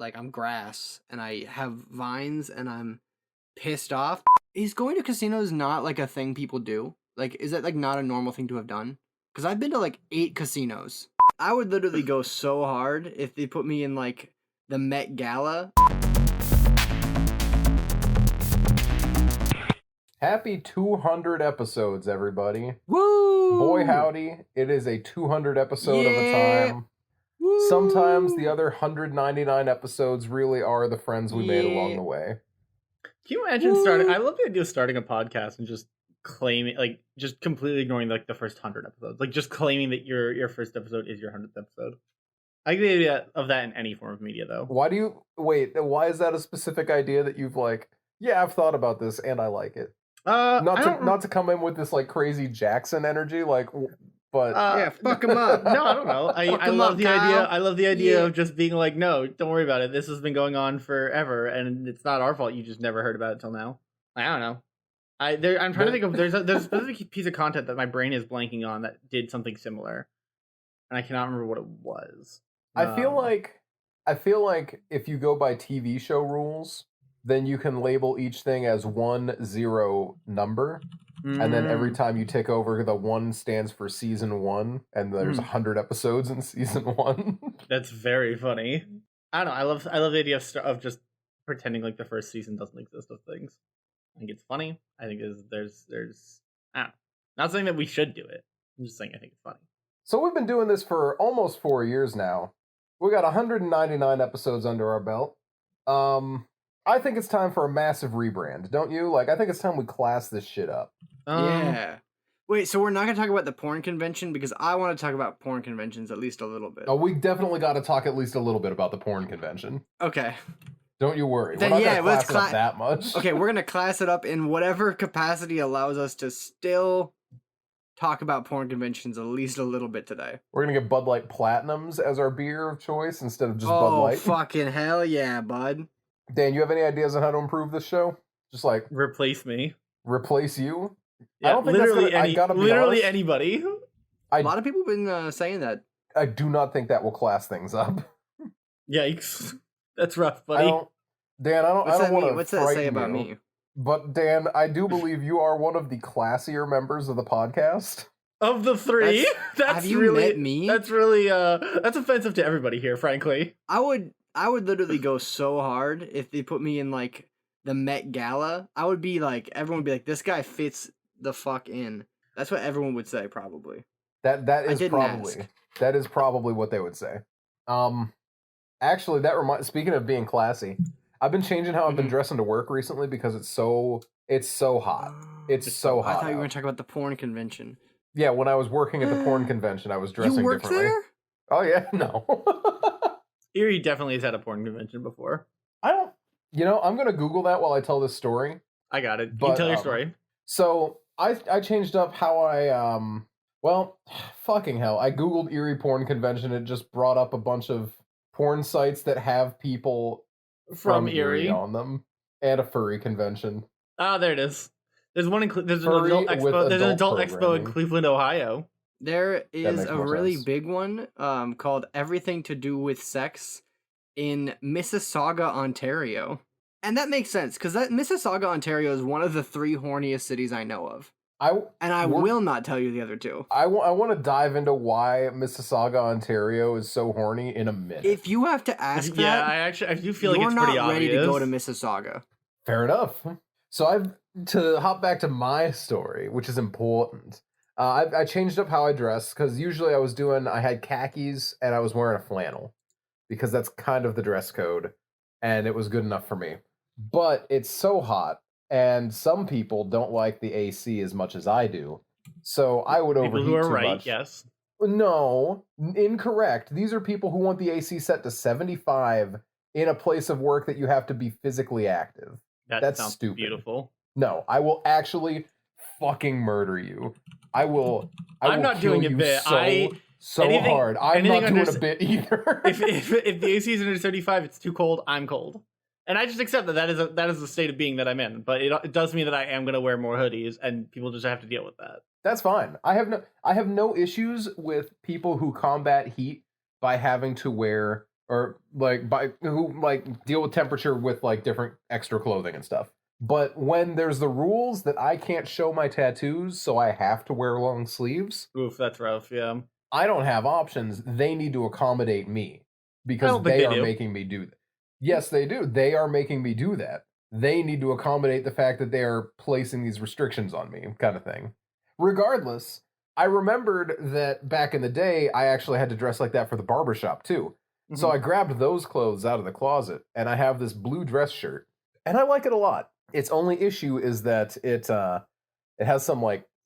like I'm grass and I have vines and I'm pissed off. Is going to casinos not like a thing people do? Like, is that like not a normal thing to have done? Because I've been to like 8 casinos. I would literally go so hard if they put me in like the Met Gala. Happy 200 episodes, everybody. Woo! Boy, howdy. It is a 200 episode of a time. Woo! Sometimes the other 199 episodes really are the friends we made along the way. Can you imagine starting? I love the idea of starting a podcast and just claiming, like, just completely ignoring like the first 100 episodes, like just claiming that your first episode is your 100th episode. I like the idea of that in any form of media, though. Why is that a specific idea that you've like? Yeah, I've thought about this and I like it. Not to come in with this like crazy Jackson energy, like, but yeah, fuck him up. No, I don't know. I love the idea. I love the idea of just being like, no, don't worry about it. This has been going on forever, and it's not our fault. You just never heard about it till now. I don't know. I'm trying to think of there's a specific piece of content that my brain is blanking on that did something similar, and I cannot remember what it was. I feel like if you go by TV show rules, then you can label each thing as 1-0 number. And then every time you tick over, the 1 stands for season 1, and there's 100 episodes in season 1. That's very funny. I don't know. I love the idea of just pretending like the first season doesn't exist of things. I think it's funny. I think there's I don't know. Not saying that we should do it. I'm just saying I think it's funny. So we've been doing this for almost 4 years now. We got 199 episodes under our belt. I think it's time for a massive rebrand, don't you? Like, I think it's time we class this shit up. Yeah. Wait, so we're not going to talk about the porn convention? Because I want to talk about porn conventions at least a little bit. Oh, we definitely got to talk at least a little bit about the porn convention. Okay. Don't you worry. Then, we're not going to class it up that much. Okay, we're going to class it up in whatever capacity allows us to still talk about porn conventions at least a little bit today. We're going to get Bud Light Platinums as our beer of choice instead of just Bud Light. Oh, fucking hell yeah, bud. Dan, you have any ideas on how to improve this show? Just like replace me, replace you. Yeah, I don't think literally anybody. A lot of people have been saying that. I do not think that will class things up. Yikes, that's rough, buddy. Dan, I don't want to. What's that say about me? But Dan, I do believe you are one of the classier members of the podcast. Of the 3, have you really met me? That's really that's offensive to everybody here, frankly. I would literally go so hard if they put me in like the Met Gala. I would be like, everyone would be like, this guy fits the fuck in. That's what everyone would say, probably. That is probably what they would say. Actually, speaking of being classy, I've been changing how I've been dressing to work recently because it's so hot. It's so hot. I thought you were going to talk about the porn convention. Yeah, when I was working at the porn convention, I was dressing differently. You worked there? Oh yeah, no. Erie definitely has had a porn convention before. I'm going to Google that while I tell this story. I got it. You can tell your story. So, I changed up how I, fucking hell. I Googled Erie Porn Convention. It just brought up a bunch of porn sites that have people from Erie on them. And a furry convention. Ah, there it is. There's one there's an adult expo in Cleveland, Ohio. There is a really big one called Everything to Do with Sex in Mississauga, Ontario. And that makes sense, because Mississauga, Ontario is one of the 3 horniest cities I know of. I will not tell you the other 2. I want to dive into why Mississauga, Ontario is so horny in a minute. If you have to ask that, I do feel like it's pretty obvious. You're not ready to go to Mississauga. Fair enough. So to hop back to my story, which is important. I changed up how I dress because usually I had khakis and I was wearing a flannel because that's kind of the dress code and it was good enough for me. But it's so hot and some people don't like the AC as much as I do. So I would overheat too much. Right, yes. No, incorrect. These are people who want the AC set to 75 in a place of work that you have to be physically active. That's sounds stupid. Beautiful. No, I will actually fucking murder you. I'm not doing a bit. So hard. I'm not doing a bit either. if the AC is under 35, it's too cold. I'm cold, and I just accept that is the state of being that I'm in. But it does mean that I am going to wear more hoodies, and people just have to deal with that. That's fine. I have no issues with people who combat heat by having to wear or like who like deal with temperature with like different extra clothing and stuff. But when there's the rules that I can't show my tattoos, so I have to wear long sleeves. Oof, that's rough. Yeah. I don't have options. They need to accommodate me I because don't think they they are do. making me do that. Yes, they do. They are making me do that. They need to accommodate the fact that they are placing these restrictions on me, kind of thing. Regardless, I remembered that back in the day, I actually had to dress like that for the barbershop too. So I grabbed those clothes out of the closet, and I have this blue dress shirt, and I like it a lot. Its only issue is that it has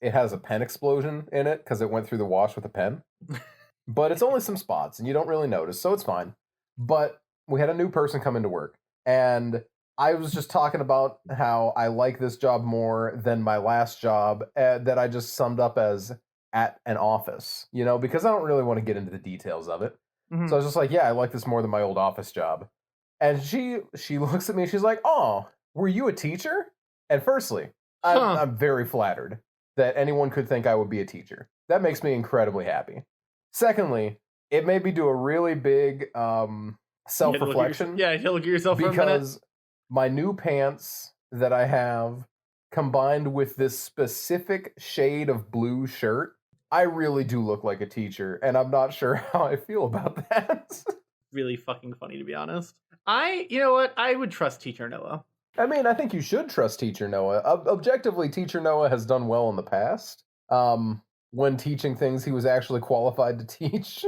it has a pen explosion in it because it went through the wash with a pen. But it's only some spots, and you don't really notice, so it's fine. But we had a new person come into work, and I was just talking about how I like this job more than my last job that I just summed up as at an office, because I don't really want to get into the details of it. Mhm. So I was just like, yeah, I like this more than my old office job. And she looks at me, she's like, oh, were you a teacher? And firstly, I'm very flattered that anyone could think I would be a teacher. That makes me incredibly happy. Secondly, it made me do a really big self-reflection. You had to look at yourself for a minute. Because my new pants that I have combined with this specific shade of blue shirt, I really do look like a teacher, and I'm not sure how I feel about that. Really fucking funny, to be honest. You know what? I would trust Teacher Noah. I mean, I think you should trust Teacher Noah. Objectively, Teacher Noah has done well in the past. When teaching things he was actually qualified to teach.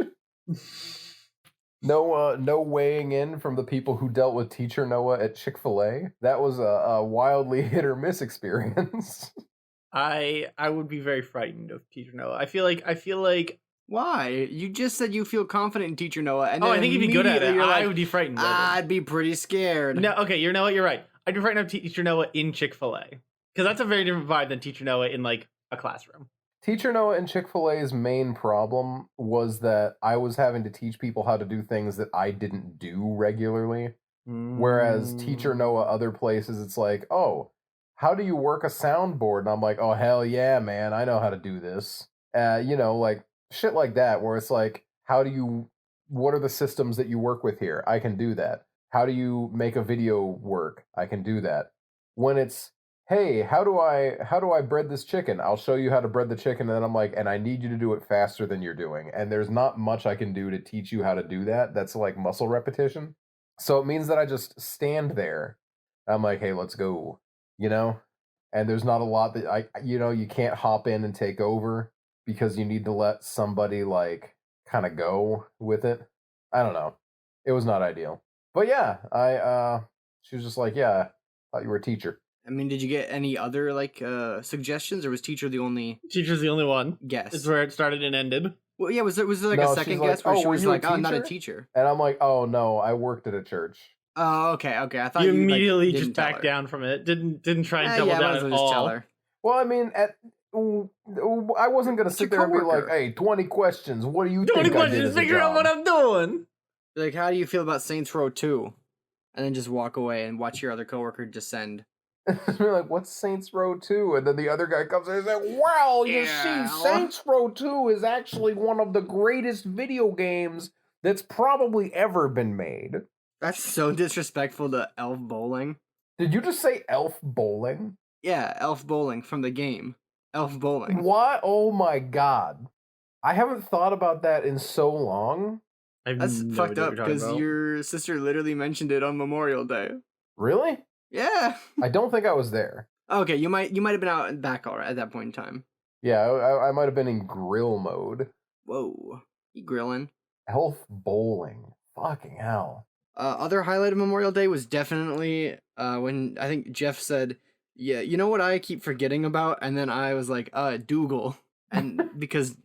No weighing in from the people who dealt with Teacher Noah at Chick-fil-A. That was a wildly hit or miss experience. I would be very frightened of Teacher Noah. I feel like Why? You just said you feel confident in Teacher Noah, and then I think he'd be good at it. you're I like, would be frightened of him. I'd be pretty scared. No, okay, you know what? You're right. I'd be frightened of Teacher Noah in Chick-fil-A. Because that's a very different vibe than Teacher Noah in, like, a classroom. Teacher Noah and Chick-fil-A's main problem was that I was having to teach people how to do things that I didn't do regularly. Whereas Teacher Noah other places, it's like, oh, how do you work a soundboard? And I'm like, oh, hell yeah, man, I know how to do this. Like, shit like that, where it's like, what are the systems that you work with here? I can do that. How do you make a video work? I can do that. When it's, hey, how do I bread this chicken? I'll show you how to bread the chicken. And then I'm like, and I need you to do it faster than you're doing. And there's not much I can do to teach you how to do that. That's like muscle repetition. So it means that I just stand there. I'm like, hey, let's go, And there's not a lot that you can't hop in and take over because you need to let somebody like kind of go with it. I don't know. It was not ideal. But yeah, she was just like, yeah, I thought you were a teacher. I mean, did you get any other like suggestions, or was Teacher's the only one guess? It's where it started and ended. Well, yeah, was there like a second guess where she was like, "Oh, I'm not a teacher," and I'm like, "Oh no, I worked at a church." Oh, okay. I thought you immediately just backed down from it. Didn't try and double down at all. Tell her. Well, I mean, I wasn't gonna sit there and be like, "Hey, 20 questions. What do you think 20 questions. Figure out what I'm doing." Like, how do you feel about Saints Row 2? And then just walk away and watch your other coworker descend. We're like, what's Saints Row 2? And then the other guy comes in and says, wow, you see, Saints Row 2 is actually one of the greatest video games that's probably ever been made. That's so disrespectful to Elf Bowling. Did you just say Elf Bowling? Yeah, Elf Bowling from the game. Elf Bowling. What? Oh my god. I haven't thought about that in so long. That's fucked up because your sister literally mentioned it on Memorial Day. Really? Yeah. I don't think I was there. Okay, you might have been out and back already at that point in time. Yeah, I might have been in grill mode. Whoa. You grilling? Elf Bowling. Fucking hell. Other highlight of Memorial Day was definitely when I think Jeff said, yeah, you know what I keep forgetting about? And then I was like, Dougal. And because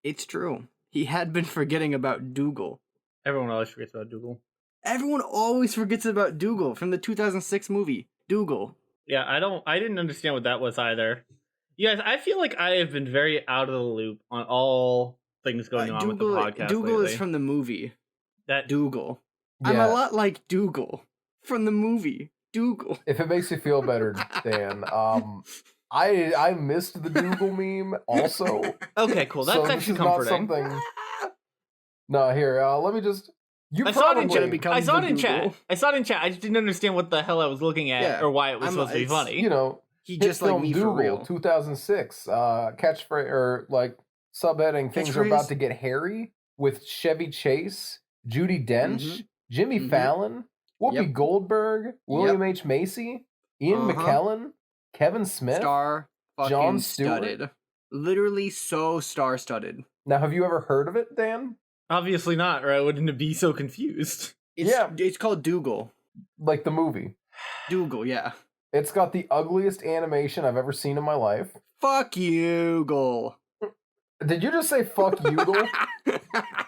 it's true. He had been forgetting about Dougal. Everyone always forgets about Dougal. Everyone always forgets about Dougal from the 2006 movie, Dougal. Yeah, I didn't understand what that was either. You guys, I feel like I have been very out of the loop on all things going on with the podcast Dougal lately. is from the movie. That Dougal. Yeah. I'm a lot like Dougal from the movie, Dougal. If it makes you feel better, Dan, I missed the Dougal meme also. Okay, cool. That's so actually this is comforting. Not something... No, here, let me just... You I saw it in probably, chat. I saw it in chat. Google. I saw it in chat. I just didn't understand what the hell I was looking at Yeah, or why it was supposed to be funny. you know, He hit just like film me for Dougal, real. 2006, catchphrase or like subheading, things are Catchphrase? about to get hairy with Chevy Chase, Judi Dench, Mhm. Jimmy Mhm. Fallon, Whoopi Yep. Goldberg, William H. Macy, Ian Uh-huh. McKellen, Kevin Smith, Star fucking Jon Stewart. studded. Literally so star-studded. Now, have you ever heard of it, Dan? Obviously not, or I wouldn't be so confused. It's called Dougal. Like the movie. Dougal, yeah. It's got the ugliest animation I've ever seen in my life. Fuck you, Gul. Did you just say fuck Dougal?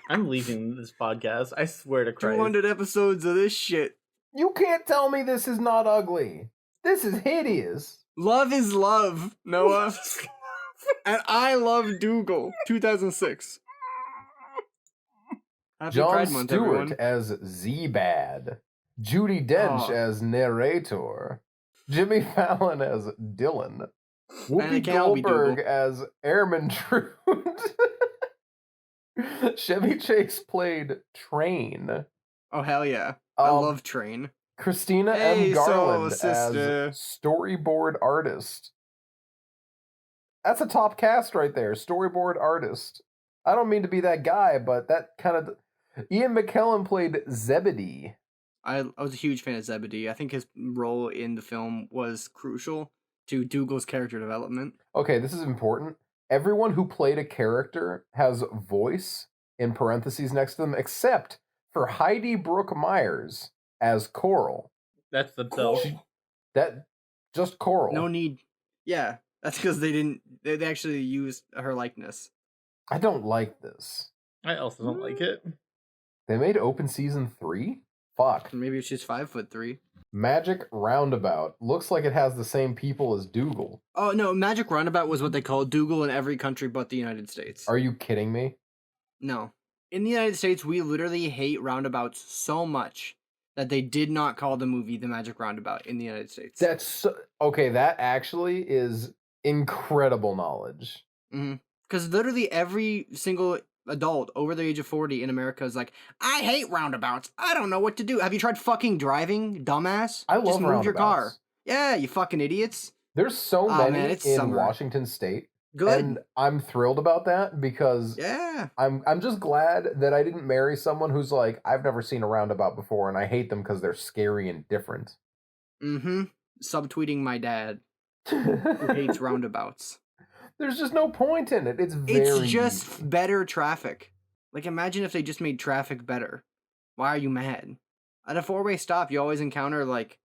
I'm leaving this podcast. I swear to Christ. 200 episodes of this shit. You can't tell me this is not ugly. This is hideous. Love is love, Noah. And I love Dougal. 2006. Happy John Pride Month, Stewart everyone. as Z-Bad. Judi Dench Oh. as narrator. Jimmy Fallon as Dylan. Man, Whoopi it can't all be Goldberg Dougal. as Airman Trude. Chevy Chase played Train. Oh, hell yeah. I love Train. Christina Hey, M. soul Garland sister. as storyboard artist. That's a top cast right there. Storyboard artist. I don't mean to be that guy, but that kind of... Ian McKellen played Zebedee. I was a huge fan of Zebedee. I think his role in the film was crucial to Dougal's character development. Okay, this is important. Everyone who played a character has voice in parentheses next to them, except for Heidi Brooke Myers as Coral. That's themselves. That just Coral. No need. Yeah, that's because they actually used her likeness. I don't like this. I also don't like it. They made Open Season 3? Fuck. Maybe she's 5'3". Magic Roundabout. Looks like it has the same people as Dougal. Oh no, Magic Roundabout was what they called Dougal in every country but the United States. Are you kidding me? No. In the United States, we literally hate roundabouts so much that they did not call the movie The Magic Roundabout in the United States. That's so, okay, that actually is incredible knowledge. Because literally every single adult over the age of 40 in America is like, I hate roundabouts. I don't know what to do. Have you tried fucking driving, dumbass? I love Just move your car. roundabouts. Yeah, you fucking idiots. There's so Aw, many man, it's in summer. Washington State. Good. And I'm thrilled about that because Yeah. I'm just glad that I didn't marry someone who's like, I've never seen a roundabout before and I hate them because they're scary and different. Subtweeting my dad who hates roundabouts. There's just no point in it. It's very It's just easy. better traffic. Like, imagine if they just made traffic better. Why are you mad? At a four-way stop, you always encounter, like,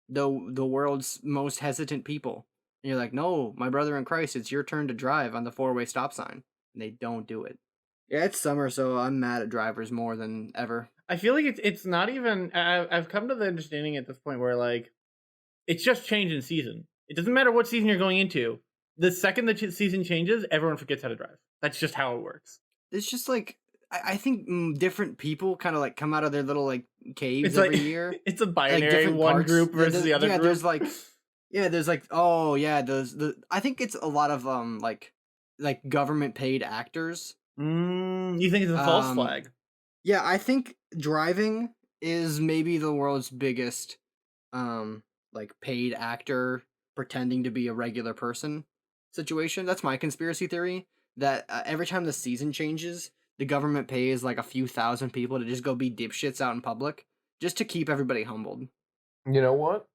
the world's most hesitant people. And you're like, no, my brother in Christ, it's your turn to drive on the four-way stop sign. And they don't do it. Yeah, it's summer, so I'm mad at drivers more than ever. I feel like it's not even... I've come to the understanding at this point where, like, it's just change in season. It doesn't matter what season you're going into. The second the season changes, everyone forgets how to drive. That's just how it works. It's just like... I think different people kind of like come out of their little like caves It's every like, year. it's a binary, different one parts. group versus the other group. There's like, there's like, oh yeah, I think it's a lot of like government paid actors. You think it's a false flag? Yeah, I think driving is maybe the world's biggest like paid actor pretending to be a regular person situation. That's my conspiracy theory, that every time the season changes, the government pays like a few thousand people to just go be dipshits out in public just to keep everybody humbled. You know what?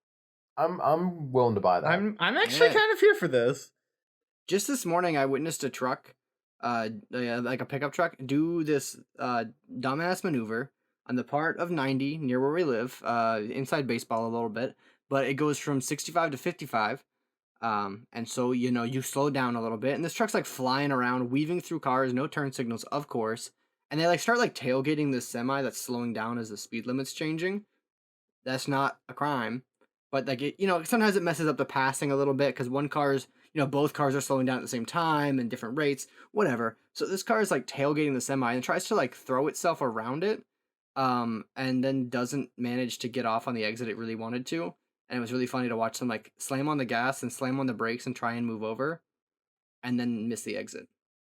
I'm willing to buy that. I'm actually kind of here for this. Just this morning, I witnessed a truck, like a pickup truck, do this dumbass maneuver on the part of 90 near where we live, inside baseball a little bit, but it goes from 65 to 55. And so, you slow down a little bit, and this truck's like flying around, weaving through cars, no turn signals, of course. And they like start like tailgating this semi that's slowing down as the speed limit's changing. That's not a crime, but like sometimes it messes up the passing a little bit because one car's, both cars are slowing down at the same time and different rates, whatever. So this car is like tailgating the semi and tries to like throw itself around it, and then doesn't manage to get off on the exit it really wanted to. And it was really funny to watch them like slam on the gas and slam on the brakes and try and move over and then miss the exit.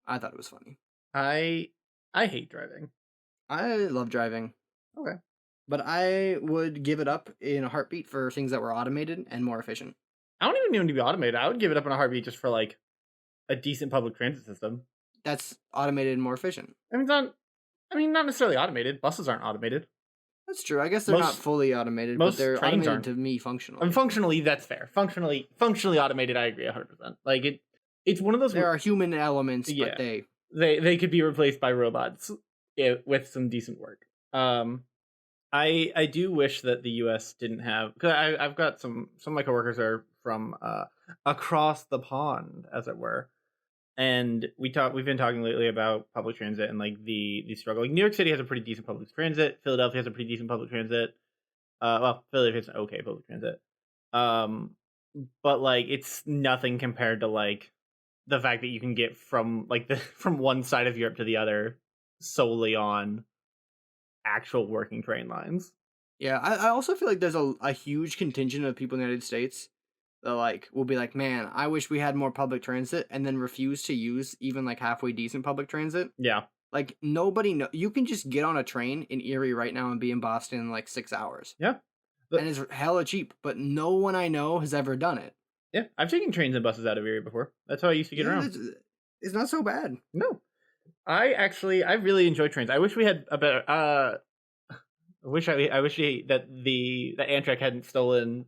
I thought it was funny. I hate driving. I love driving. Okay. But I would give it up in a heartbeat for things that were automated and more efficient. I don't even need them to be automated. I would give it up in a heartbeat just for like a decent public transit system. That's automated and more efficient. I mean, not necessarily automated. Buses aren't automated. That's true. I guess they're not fully automated, but they're automated aren't. to me functionally. I mean, functionally, that's fair. Functionally automated, I agree 100%. Like it's one of those. There are human elements, but they could be replaced by robots with some decent work. I do wish that the U.S. didn't have, because I've got some of my coworkers are from across the pond, as it were, and we've been talking lately about public transit and like the struggle. Like New York City has a pretty decent public transit. Philadelphia has a pretty decent public transit. Philadelphia has an okay public transit. But like it's nothing compared to like the fact that you can get from one side of Europe to the other solely on actual working train lines. Yeah, I also feel like there's a huge contingent of people in the United States that like will be like, man, I wish we had more public transit, and then refuse to use even like halfway decent public transit. Yeah. Like nobody you can just get on a train in Erie right now and be in Boston in like 6 hours. Yeah. And it's hella cheap, but no one I know has ever done it. Yeah, I've taken trains and buses out of Erie before. That's how I used to get around. It's not so bad. No. I really enjoy trains. I wish we had a better I wish that the Amtrak hadn't stolen,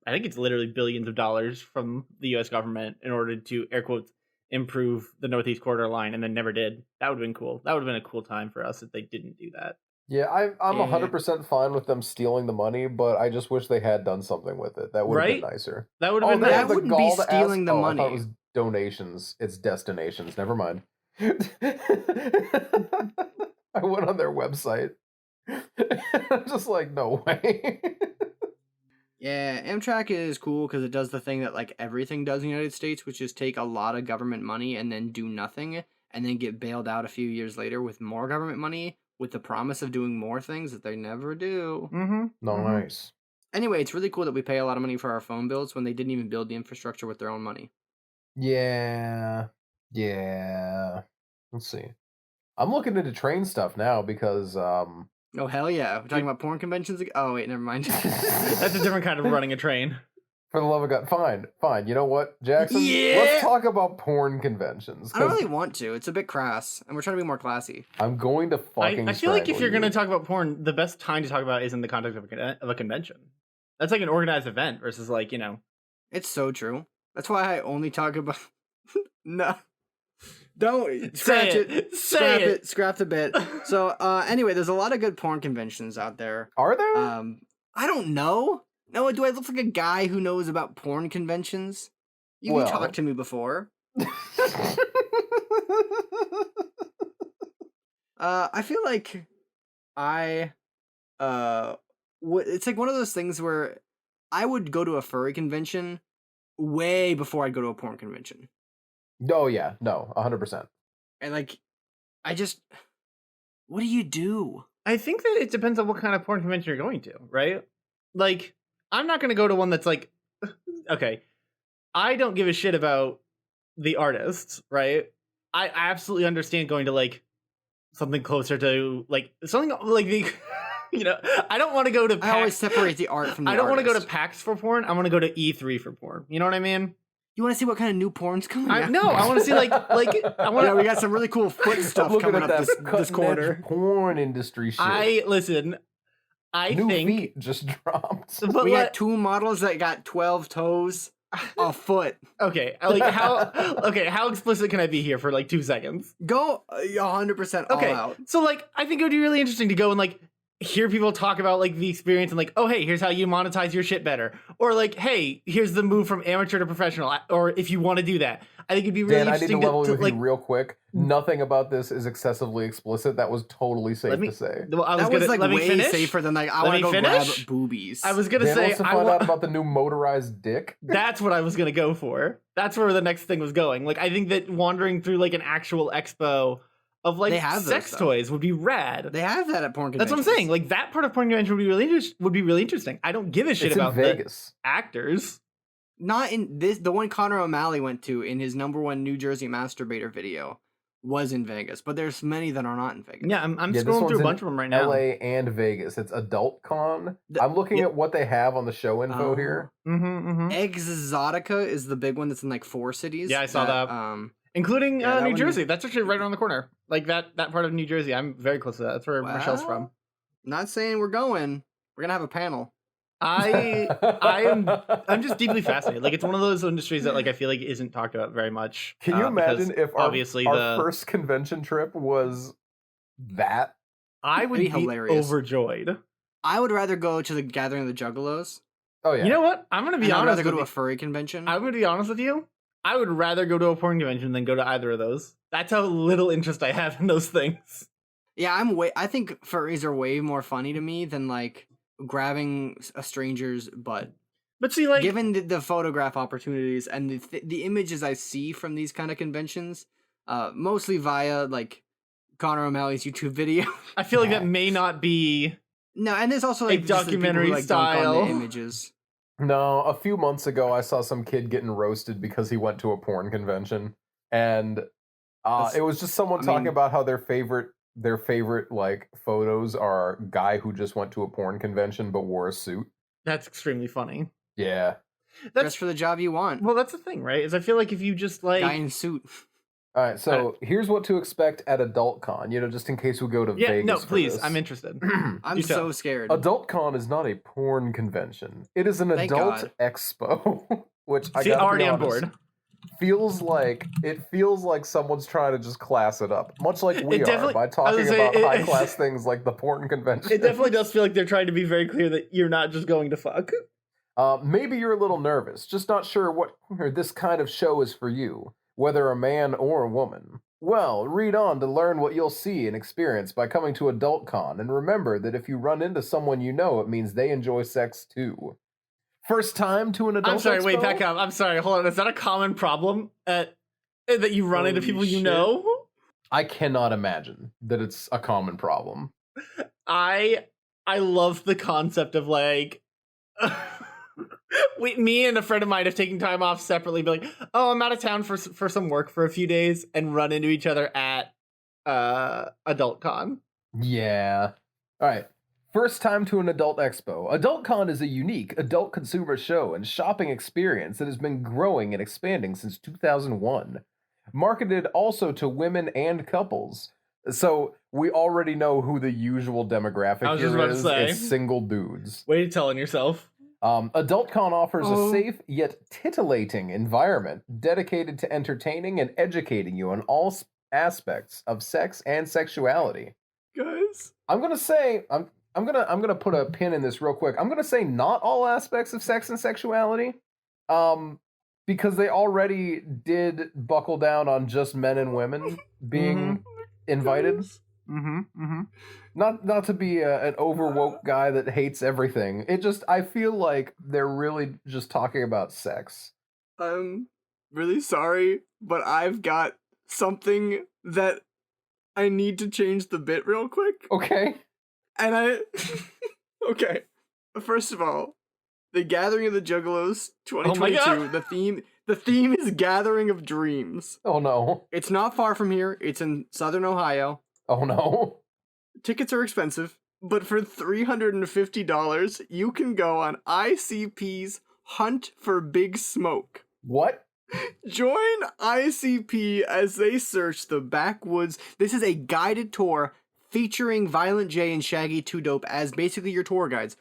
I think it's literally billions of dollars from the US government in order to, air quotes, improve the Northeast Corridor line, and then never did. That would have been cool. That would have been a cool time for us if they didn't do that. Yeah, I'm 100% fine with them stealing the money, but I just wish they had done something with it. That would have been nicer. That would have been nice. That wouldn't be stealing the money. I thought it was donations. It's destinations. Never mind. I went on their website. I'm just like, no way. Yeah, Amtrak is cool because it does the thing that like everything does in the United States, which is take a lot of government money and then do nothing, and then get bailed out a few years later with more government money with the promise of doing more things that they never do. Mm-hmm. Nice. Anyway, it's really cool that we pay a lot of money for our phone bills when they didn't even build the infrastructure with their own money. Yeah. Let's see. I'm looking into train stuff now because oh hell yeah, we're talking about porn conventions again? Oh wait, never mind. That's a different kind of running a train. For the love of God, fine. You know what, Jackson? Yeah. Let's talk about porn conventions. I don't really want to. It's a bit crass, and we're trying to be more classy. I'm going to fucking. I feel like if you're going to talk about porn, the best time to talk about it is in the context of a convention. That's like an organized event versus like, you know. It's so true. That's why I only talk about. No. Don't scratch it. Scrap the bit. So anyway, there's a lot of good porn conventions out there. Are there? I don't know. No, do I look like a guy who knows about porn conventions? You talked to me before. I feel like it's like one of those things where I would go to a furry convention way before I'd go to a porn convention. Oh yeah, no, 100%. And like, what do you do? I think that it depends on what kind of porn convention you're going to, right? Like, I'm not going to go to one that's like, okay, I don't give a shit about the artists, right? I absolutely understand going to like something closer to like something like the, you know, I don't want to go to. I always separate the art from the I don't want to go to artist. PAX for porn. I want to go to E3 for porn. You know what I mean? You want to see what kind of new porn's coming out? No, I want to see like I want. Yeah, we got some really cool foot stuff coming up this quarter. Porn industry shit. I New think feet just dropped. But we got 2 models that got 12 toes, a foot. Okay, like how explicit can I be here for like 2 seconds? Go 100% all out. So like I think it would be really interesting to go and like hear people talk about like the experience and like, oh hey, here's how you monetize your shit better, or like, hey, here's the move from amateur to professional, or if you want to do that. I think it'd be really interesting. I need to level with you real quick. Nothing about this is excessively explicit. That was totally safe to say. Well, that was like way safer than like I want to go grab boobies. I was gonna say wants to find out about the new motorized dick. That's what I was gonna go for. That's where the next thing was going. Like I think that wandering through like an actual expo of like sex toys would be rad. They have that at porn conventions. That's what I'm saying. Like that part of porn convention would be really interesting. I don't give a shit about Vegas. The actors. Not in this. The one Connor O'Malley went to in his #1 New Jersey masturbator video was in Vegas, but there's many that are not in Vegas. Yeah, I'm this scrolling one's through a in bunch of them right now. LA and Vegas. It's Adultcon. The- I'm looking yep. at what they have on the show info here. Exotica is the big one that's in like 4 cities. Yeah, I saw that. Including Yeah, that New one- Jersey. That's actually right around the corner. Like that part of New Jersey. I'm very close to that. That's where Michelle's from. Well, Not saying we're going. We're gonna have a panel. I'm just deeply fascinated. Like, it's one of those industries that, like, I feel like isn't talked about very much. Can you imagine if obviously our first convention trip was that? I would That'd be be hilarious. overjoyed. I would rather go to the Gathering of the Juggalos. Oh yeah. You know what? I'm gonna be And I'd honest. rather go with to you. a furry convention. I'm gonna be honest with you. I would rather go to a porn convention than go to either of those. That's how little interest I have in those things. Yeah, I think furries are way more funny to me than like grabbing a stranger's butt. But see, like, Given the photograph opportunities and the images I see from these kind of conventions, mostly via like Connor O'Malley's YouTube video. I feel like that may not be No, and there's also like a just the people who, documentary like, dunk on style the images. No, a few months ago I saw some kid getting roasted because he went to a porn convention, and it was just someone talking about how their favorite like photos are a guy who just went to a porn convention but wore a suit. That's extremely funny. Yeah. Dress for the job you want. Well, that's the thing, right? Is I feel like if you just like Guy in suit. All right, so here's what to expect at Adultcon, just in case we go to Vegas. no, for please, this. I'm interested. I'm You tell. so scared. Adultcon is not a porn convention. It is an Thank adult God. expo, which I See, gotta already be on honest, board. feels like someone's trying to just class it up, much like we It are definitely- by I was talking gonna say, about high class things like the porn convention. It definitely does feel like they're trying to be very clear that you're not just going to fuck. Maybe you're a little nervous, just not sure what this kind of show is for you, whether a man or a woman. Well, read on to learn what you'll see and experience by coming to Adultcon, and remember that if you run into someone you know, it means they enjoy sex too. First time to an adult I'm sorry, expo? wait, back up. I'm sorry, hold on. Is that a common problem that you run into Holy people you shit. know? I cannot imagine that it's a common problem. I love the concept of like me and a friend of mine have taken time off separately, be like, oh, I'm out of town for some work for a few days, and run into each other at Adultcon. Yeah. All right. First time to an adult expo. Adultcon is a unique adult consumer show and shopping experience that has been growing and expanding since 2001. Marketed also to women and couples. So we already know who the usual demographic I was just here about to is. say. It's single dudes. Way to tell on yourself. Adultcon offers Oh. a safe yet titillating environment dedicated to entertaining and educating you on all aspects of sex and sexuality. Guys. I'm gonna say I'm gonna put a pin in this real quick. I'm gonna say not all aspects of sex and sexuality, because they already did buckle down on just men and women being invited. Not to be an overwoke guy that hates everything. I feel like they're really just talking about sex. I'm really sorry, but I've got something that I need to change the bit real quick. Okay. And okay. First of all, the Gathering of the Juggalos 2022, God. the theme is Gathering of Dreams. Oh no. It's not far from here. It's in Southern Ohio. Oh no. Tickets are expensive, but for $350, you can go on ICP's Hunt for Big Smoke. What? Join ICP as they search the backwoods. This is a guided tour featuring Violent J and Shaggy 2 Dope as basically your tour guides.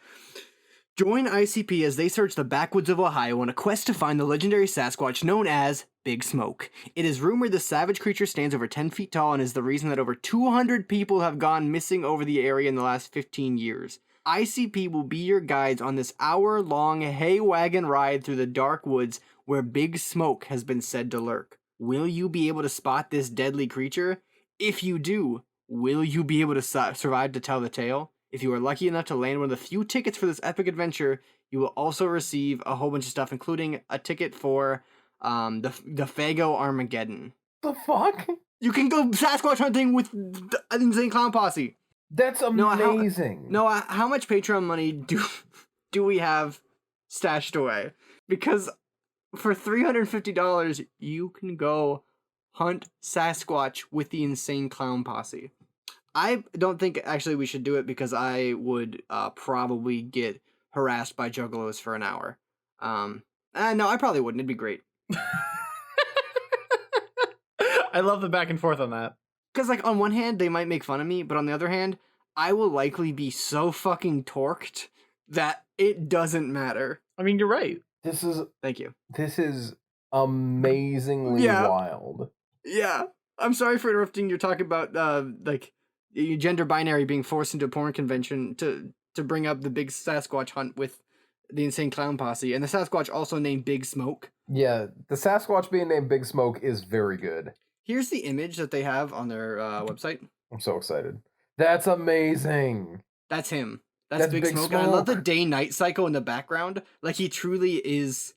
Join ICP as they search the backwoods of Ohio on a quest to find the legendary Sasquatch known as Big Smoke. It is rumored the savage creature stands over 10 feet tall and is the reason that over 200 people have gone missing over the area in the last 15 years. ICP will be your guides on this hour-long hay wagon ride through the dark woods where Big Smoke has been said to lurk. Will you be able to spot this deadly creature? If you do, will you be able to survive to tell the tale? If you are lucky enough to land one of the few tickets for this epic adventure, you will also receive a whole bunch of stuff, including a ticket for the Fago Armageddon. The fuck? You can go Sasquatch hunting with the Insane Clown Posse. That's amazing. How much Patreon money do we have stashed away? Because for $350, you can go hunt Sasquatch with the insane clown posse. I don't think actually we should do it because I would probably get harassed by Juggalos for an hour. No, I probably wouldn't. It'd be great. I love the back and forth on that. Because, like, on one hand, they might make fun of me, but on the other hand, I will likely be so fucking torqued that it doesn't matter. I mean, you're right. Thank you. This is amazingly wild. Yeah. I'm sorry for interrupting. You're talking about, like, gender binary being forced into a porn convention to bring up the big Sasquatch hunt with the insane clown posse, and the Sasquatch also named Big Smoke. Yeah, the Sasquatch being named Big Smoke is very good. Here's the image that they have on their website. I'm so excited. That's amazing. That's him. That's Big Smoke. And I love the day-night cycle in the background. Like, he truly is...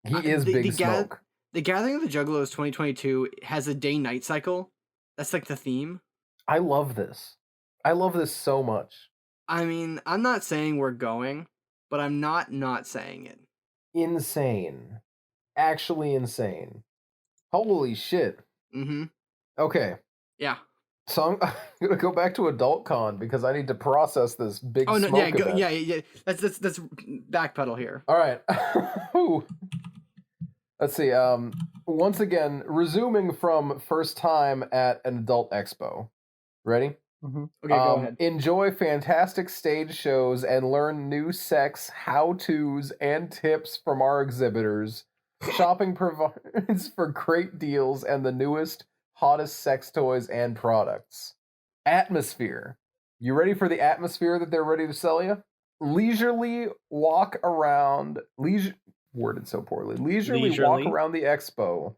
He is Big Smoke. The Gathering of the Juggalos 2022 has a day-night cycle. That's, like, the theme. I love this. I love this so much. I mean, I'm not saying we're going, but I'm not saying it. Insane. Actually insane. Holy shit. Mm-hmm. Okay. Yeah. So I'm gonna go back to Adultcon because I need to process this Big Smoke event. Yeah. Let's backpedal here. All right. Let's see. Once again, resuming from first time at an adult expo. Ready? Mm-hmm. Okay, go ahead. Enjoy fantastic stage shows and learn new sex how-tos and tips from our exhibitors. Shopping provides for great deals and the newest, hottest sex toys and products. Atmosphere. You ready for the atmosphere that they're ready to sell you? Leisurely walk around... Worded so poorly. Leisurely walk around the expo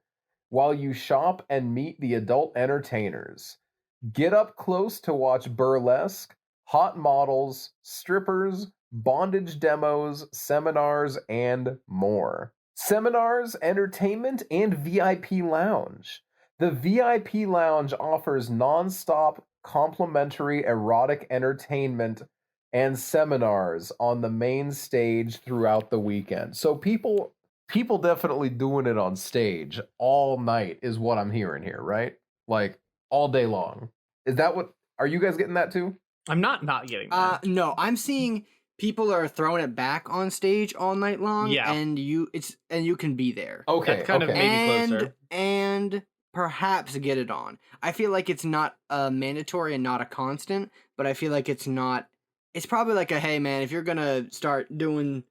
while you shop and meet the adult entertainers. Get up close to watch burlesque, hot models, strippers, bondage demos, seminars, and more. Seminars, entertainment, and VIP lounge. The VIP lounge offers non-stop complimentary erotic entertainment and seminars on the main stage throughout the weekend. So people definitely doing it on stage all night is what I'm hearing here, right? Like all day long. Is that what? Are you guys getting that too? I'm not getting that. No, I'm seeing people are throwing it back on stage all night long. Yeah, and you can be there. Okay, that's kind of maybe closer. And perhaps get it on. I feel like it's not mandatory and not a constant, but I feel like it's not. It's probably like a, hey man, if you're gonna start doing,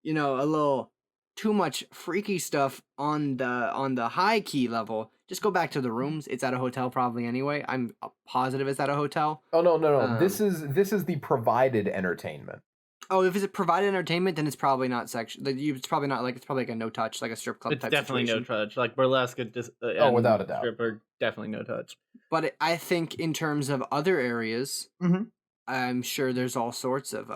a little too much freaky stuff on the high key level, just go back to the rooms. It's at a hotel probably anyway. I'm positive it's at a hotel. Oh no. This is the provided entertainment. Oh, if it's provided entertainment, then it's probably not sexual. It's probably not like, it's probably like a no touch, like a strip club. It's type definitely situation. no touch. Like burlesque, without a doubt, stripper, definitely no touch. But I think in terms of other areas, I'm sure there's all sorts of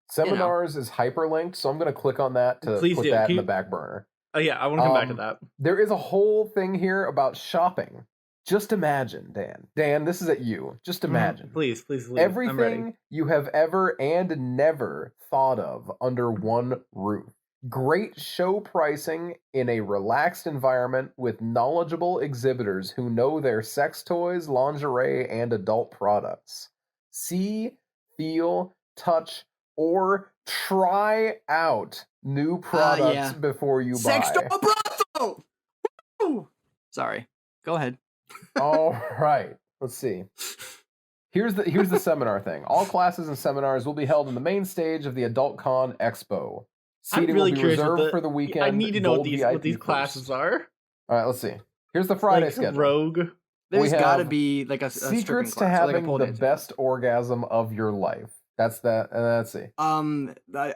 seminars is hyperlinked, so I'm going to click on that to put that in the back burner. Oh yeah, I want to come back to that. There is a whole thing here about shopping. Just imagine, Dan. Dan, this is at you. Just imagine. Please leave. Everything you have ever and never thought of under one roof. Great show pricing in a relaxed environment with knowledgeable exhibitors who know their sex toys, lingerie, and adult products. See, feel, touch, or try out new products before you buy. Sex doll brothel! Woo! Sorry. Go ahead. All right. Let's see. Here's the seminar thing. All classes and seminars will be held in the main stage of the Adultcon Expo. Seating will be reserved for the weekend. I need to know what VIP these classes are. All right, let's see. Here's the Friday schedule. Rogue. There's got to be like a secrets stripping to class, having like a the best orgasm of your life. That's that. And let's see.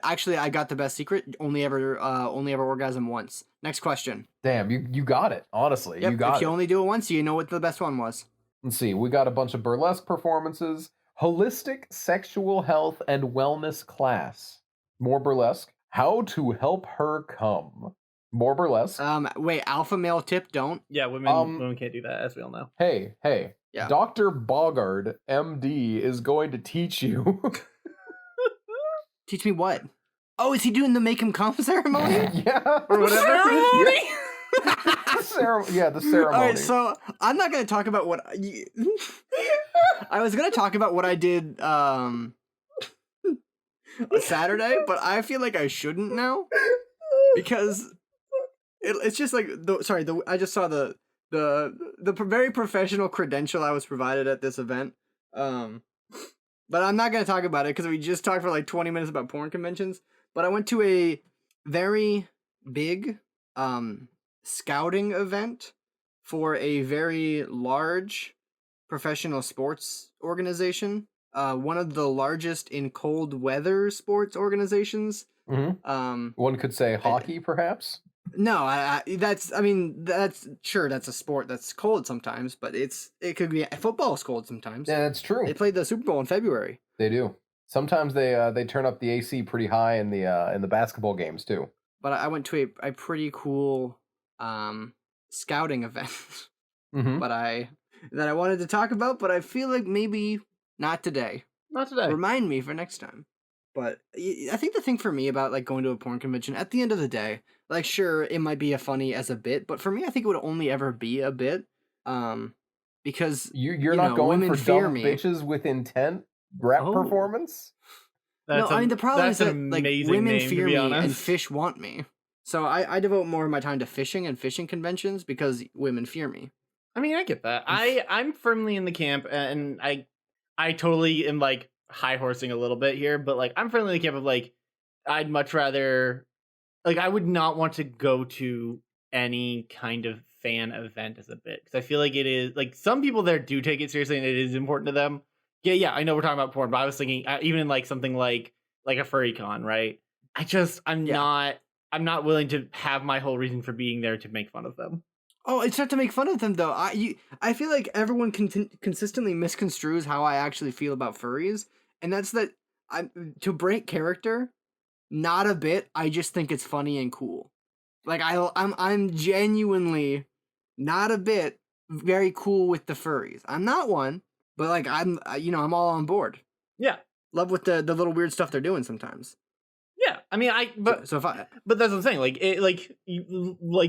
Actually, I got the best secret. Only ever orgasm once. Next question. Damn, you got it. Honestly, yep, you got it. If you only do it once, you know what the best one was. Let's see. We got a bunch of burlesque performances, holistic sexual health and wellness class. More burlesque. How to help her come. More burlesque. Wait, alpha male tip, don't. Yeah, women can't do that, as we all know. Hey. Yeah. Dr. Bogard, MD, is going to teach you. Teach me what? Oh, is he doing the make him come ceremony? Yeah. Or whatever. Ceremony? The ceremony. All right, so I'm not gonna talk about what I was gonna talk about what I did Saturday, but I feel like I shouldn't now because it's just like I just saw the very professional credential I was provided at this event. But I'm not gonna talk about it because we just talked for like 20 minutes about porn conventions. But I went to a very big scouting event for a very large professional sports organization. One of the largest in cold weather sports organizations. Mm-hmm. One could say hockey, perhaps. No, that's a sport that's cold sometimes, but it could be football is cold sometimes. Yeah, that's true. They played the Super Bowl in February. They do. Sometimes they turn up the AC pretty high in the basketball games too. But I went to a pretty cool scouting event. Mm-hmm. that I wanted to talk about, but I feel like maybe not today. Not today. Remind me for next time. But I think the thing for me about like going to a porn convention, at the end of the day, like sure it might be a funny as a bit, but for me I think it would only ever be a bit, because you're not going for dumb bitches with intent rap performance. No, I mean the problem is that like women fear me honest. and fish want me, so I devote more of my time to fishing and fishing conventions because women fear me. I mean I get that. I'm firmly in the camp, and I totally am like high horsing a little bit here, but like I'm firmly in the camp of like I'd much rather, like I would not want to go to any kind of fan event as a bit because I feel like it is like some people there do take it seriously and it is important to them. Yeah, I know we're talking about porn, but I was thinking even in like something like a furry con, right? I'm not willing to have my whole reason for being there to make fun of them. Oh, it's not to make fun of them though. I feel like everyone consistently misconstrues how I actually feel about furries, and that's that to break character, not a bit. I just think it's funny and cool. Like I'm genuinely not a bit very cool with the furries. I'm not one, but like I'm all on board. Yeah, love with the little weird stuff they're doing sometimes. Yeah, I mean, but that's what I'm saying. Like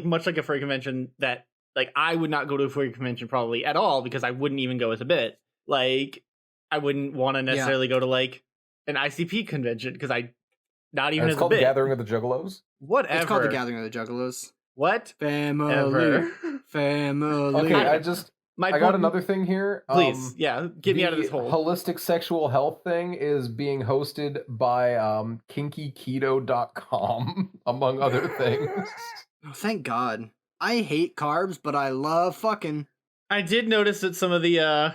much like a furry convention, that like I would not go to a furry convention probably at all because I wouldn't even go as a bit. Like I wouldn't want to necessarily go to like an ICP convention because I not even. It's called the Gathering of the Juggalos. Whatever. It's called the Gathering of the Juggalos. What? Family. Okay, I got another thing here. Please, get me out of this hole. Holistic sexual health thing is being hosted by kinkyketo.com, among other things. Oh, thank God. I hate carbs, but I love fucking. I did notice that some of the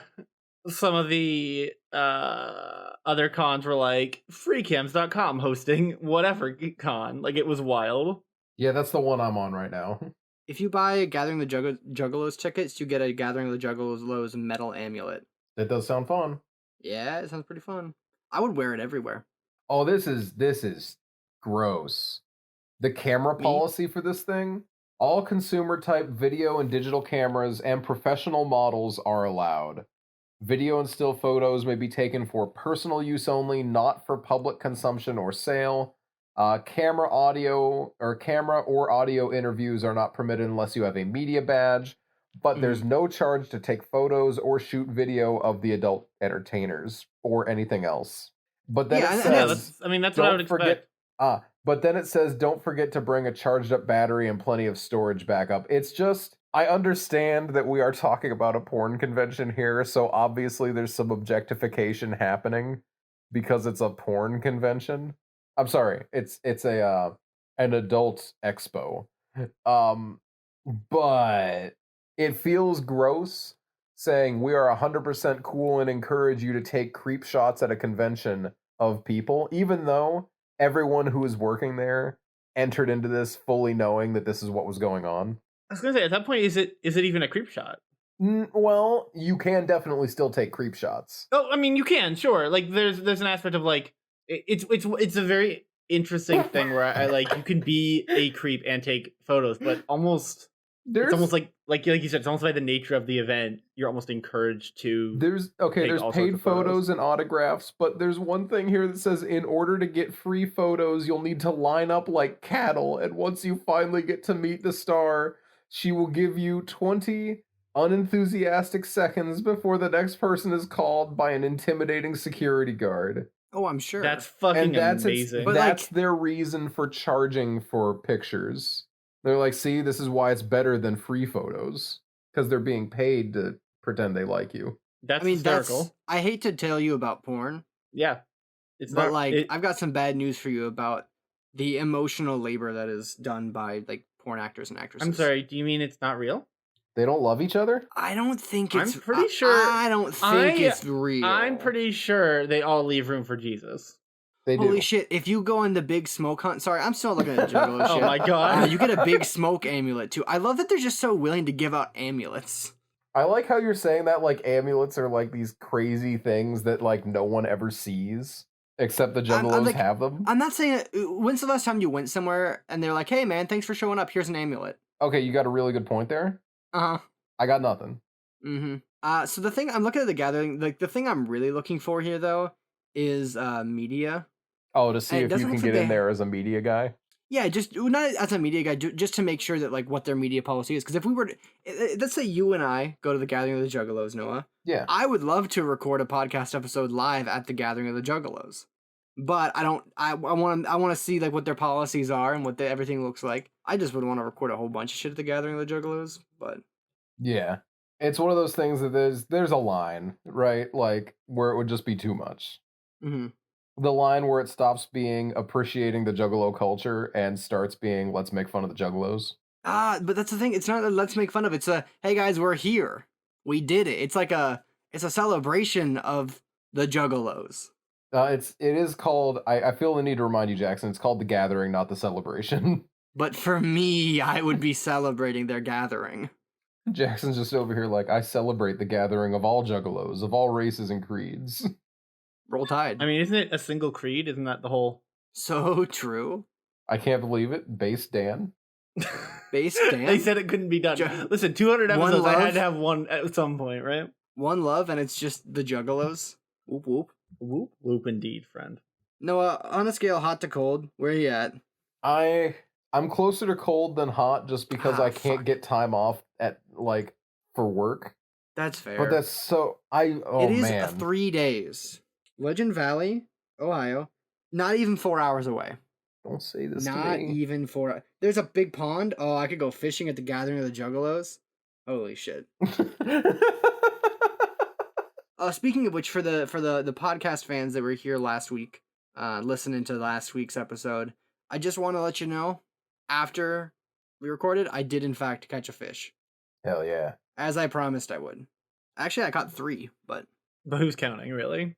other cons were like freecams.com hosting whatever con. Like it was wild. Yeah, that's the one I'm on right now. If you buy Gathering the Juggalos tickets, you get a Gathering of the Juggalos metal amulet. That does sound fun. Yeah, it sounds pretty fun. I would wear it everywhere. Oh, this is gross. The camera policy for this thing, all consumer type video and digital cameras and professional models are allowed. Video and still photos may be taken for personal use only, not for public consumption or sale. Camera or audio interviews are not permitted unless you have a media badge, but there's no charge to take photos or shoot video of the adult entertainers or anything else. But then it says, that's what I would expect. But then it says, don't forget to bring a charged up battery and plenty of storage backup. It's just, I understand that we are talking about a porn convention here, so obviously there's some objectification happening because it's a porn convention. I'm sorry, it's an adult expo. But it feels gross saying we are 100% cool and encourage you to take creep shots at a convention of people, even though everyone who is working there entered into this fully knowing that this is what was going on. I was gonna say, at that point, is it even a creep shot? Well, you can definitely still take creep shots. Oh, I mean, you can, sure. Like, there's an aspect of like it's a very interesting thing where I like you can be a creep and take photos, but it's almost like you said, it's almost by the nature of the event, you're almost encouraged to. There's paid photos and autographs, but there's one thing here that says in order to get free photos, you'll need to line up like cattle, and once you finally get to meet the star, She will give you 20 unenthusiastic seconds before the next person is called by an intimidating security guard. Oh, I'm sure. That's fucking That's amazing. But, that's their reason for charging for pictures. They're like, see, this is why it's better than free photos. Because they're being paid to pretend they like you. That's I mean, hysterical. I hate to tell you about porn, Yeah. It's but not like I've got some bad news for you about the emotional labor that is done by like porn actors and actresses. I'm sorry, do you mean it's not real? They don't love each other? I don't think it's. I'm pretty sure. I don't think it's real. I'm pretty sure they all leave room for Jesus. They do. Holy shit! If you go on the big smoke hunt, sorry, I'm still looking at Juggalo shit. Oh my god! You get a big smoke amulet too. I love that they're just so willing to give out amulets. I like how you're saying that like amulets are like these crazy things that like no one ever sees except the Juggalos like, have them. I'm not saying. When's the last time you went somewhere and they're like, "Hey man, thanks for showing up. Here's an amulet." Okay, you got a really good point there. Uh huh. I got nothing. Mm-hmm. So the thing I'm looking at the gathering, like the thing I'm really looking for here though, is media. Oh, to see And if it you doesn't can look like get in they- there as a media guy. Yeah, just not as a media guy, just to make sure that like what their media policy is. Because if we were, let's say you and I go to the Gathering of the Juggalos, Noah. Yeah. I would love to record a podcast episode live at the Gathering of the Juggalos, but I don't. I want to see like what their policies are and what everything looks like. I just would want to record a whole bunch of shit at the Gathering of the Juggalos, but Yeah. It's one of those things that there's a line, right? Like where it would just be too much. mm-hmm. The line where it stops being appreciating the Juggalo culture and starts being let's make fun of the Juggalos. But that's the thing. It's not a let's make fun of. It's a hey guys, we're here. We did it. It's like it's a celebration of the Juggalos. It is called. I feel the need to remind you, Jackson. It's called the Gathering, not the Celebration. But for me, I would be celebrating their gathering. Jackson's just over here like I celebrate the gathering of all Juggalos of all races and creeds. Roll Tide. I mean, isn't it a single creed? Isn't that the whole? So true. I can't believe it. Base Dan. Base Dan. They said it couldn't be done. Listen, 200 One episodes. I love. had to have one at some point, right? One love, and it's just the Juggalos. Whoop whoop. Whoop whoop, indeed, friend. Noah, on a scale hot to cold, where are you at? I'm closer to cold than hot just because I can't fuck. get time off at like for work. That's fair. But that's so It is man. 3 days. Legend Valley, Ohio. Not even 4 hours away. Don't say this Not to me. even 4. There's a big pond. Oh, I could go fishing at the Gathering of the Juggalos. Holy shit. Speaking of which, for the podcast fans that were here last week, listening to last week's episode, I just want to let you know, after we recorded, I did in fact catch a fish, Hell yeah. as I promised I would. Actually, I caught 3, but who's counting, really?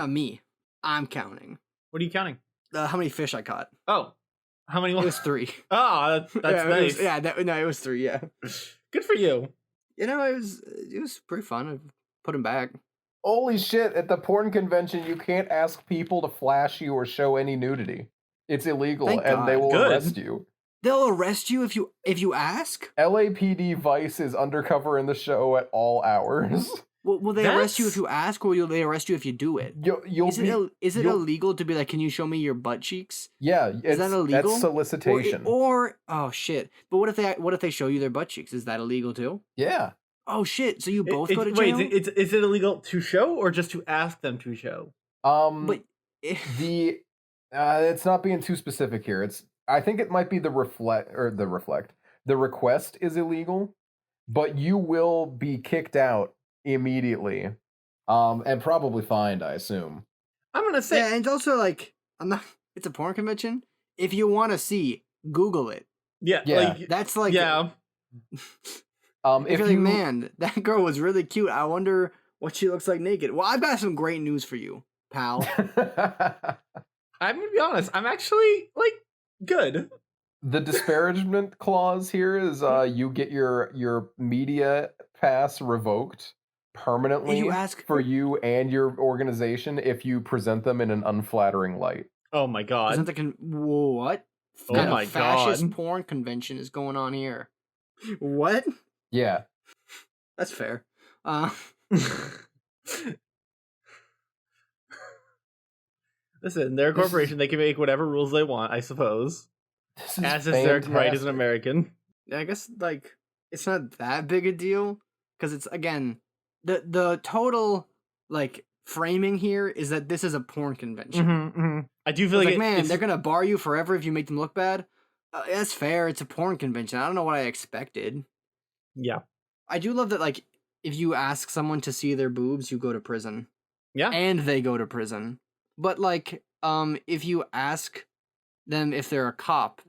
me, I'm counting. What are you counting? How many fish I caught? Oh, how many? It was 3. Oh, that's yeah, nice. It was 3. Yeah, Good for you. you know, it was pretty fun. I put him back. Holy shit, at the porn convention you can't ask people to flash you or show any nudity. It's illegal Thank and they God. will Good. arrest you. They'll arrest you if you ask. LAPD Vice is undercover in the show at all hours. Will they arrest you That's- if you ask, or will they arrest you if you do it? You'll Is be, it you'll- illegal to be like, can you show me your butt cheeks? Yeah, it's, that illegal? That's solicitation. Or oh shit! But what if they show you their butt cheeks? Is that illegal too? Yeah. Oh shit! So you both go to Wait, jail? is it illegal to show or just to ask them to show? But It's not being too specific here. I think it might be the request is illegal, but you will be kicked out immediately. And probably fined, I assume. I'm gonna say yeah, and it's also like I'm not. It's a porn convention. If you want to see, Google it. yeah. Yeah. That's like yeah. If If you're you like, man, that girl was really cute. I wonder what she looks like naked. Well, I've got some great news for you, pal. I'm gonna be honest. I'm actually like good. The disparagement clause here is you get your media pass revoked permanently You ask for you and your organization if you present them in an unflattering light. Oh my god. Isn't what? Oh Kind of my fascist God. porn convention is going on here? What? Yeah. That's fair. Listen, they're a corporation. They can make whatever rules they want, I suppose. This is As is their right as fantastic. an American. I guess like it's not that big a deal because it's again the total like framing here is that this is a porn convention. I do feel It's like man, they're gonna bar you forever if you make them look bad. That's fair. It's a porn convention. I don't know what I expected. Yeah. I do love that. Like, if you ask someone to see their boobs, you go to prison. Yeah. And they go to prison. But like, if you ask them if they're a cop,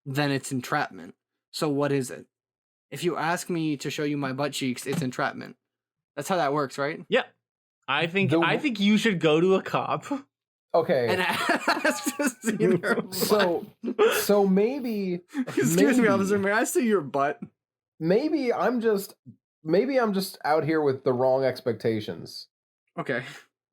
then it's entrapment. So what is it? If you ask me to show you my butt cheeks, it's entrapment. That's how that works, right? Yeah. I think you should go to a cop. Okay. And ask to see their butt. So maybe Excuse me, officer, may I see your butt? Maybe I'm just out here with the wrong expectations. Okay.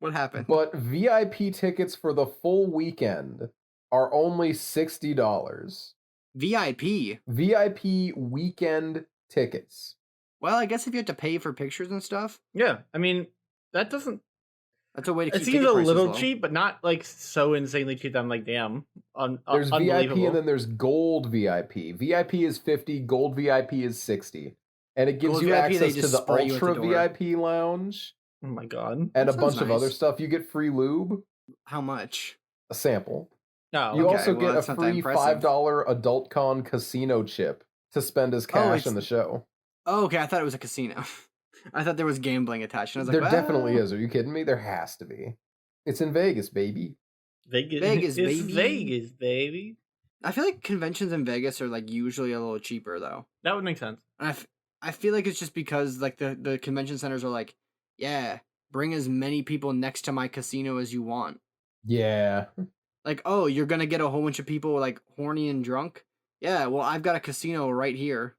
What happened? But VIP tickets for the full weekend are only $60. VIP? VIP weekend tickets. Well, I guess if you have to pay for pictures and stuff. Yeah. I mean, that doesn't... That's a way to keep it seems ticket a prices little low. cheap, but not like so insanely cheap that I'm like, damn. There's VIP unbelievable. and then there's gold VIP. VIP is 50, gold VIP is 60. And it gives Gold you VIP, access they to just the spray you at the Ultra door. VIP lounge Oh my god. and That a bunch sounds of other nice. stuff. You get free lube, How much? a sample. No. You Okay, also well, get a that's not that free impressive. $5 Adultcon casino chip to spend as cash in the show. Oh, okay, I thought it was a casino. I thought there was gambling attached. And I was There like, definitely well, is. Are you kidding me? There has to be. It's in Vegas, baby. Vegas, baby. Vegas, baby. I feel like conventions in Vegas are like usually a little cheaper though. That would make sense. And I feel like it's just because like the convention centers are like, yeah, bring as many people next to my casino as you want. Yeah. Like, oh, you're gonna get a whole bunch of people like horny and drunk? Yeah, well, I've got a casino right here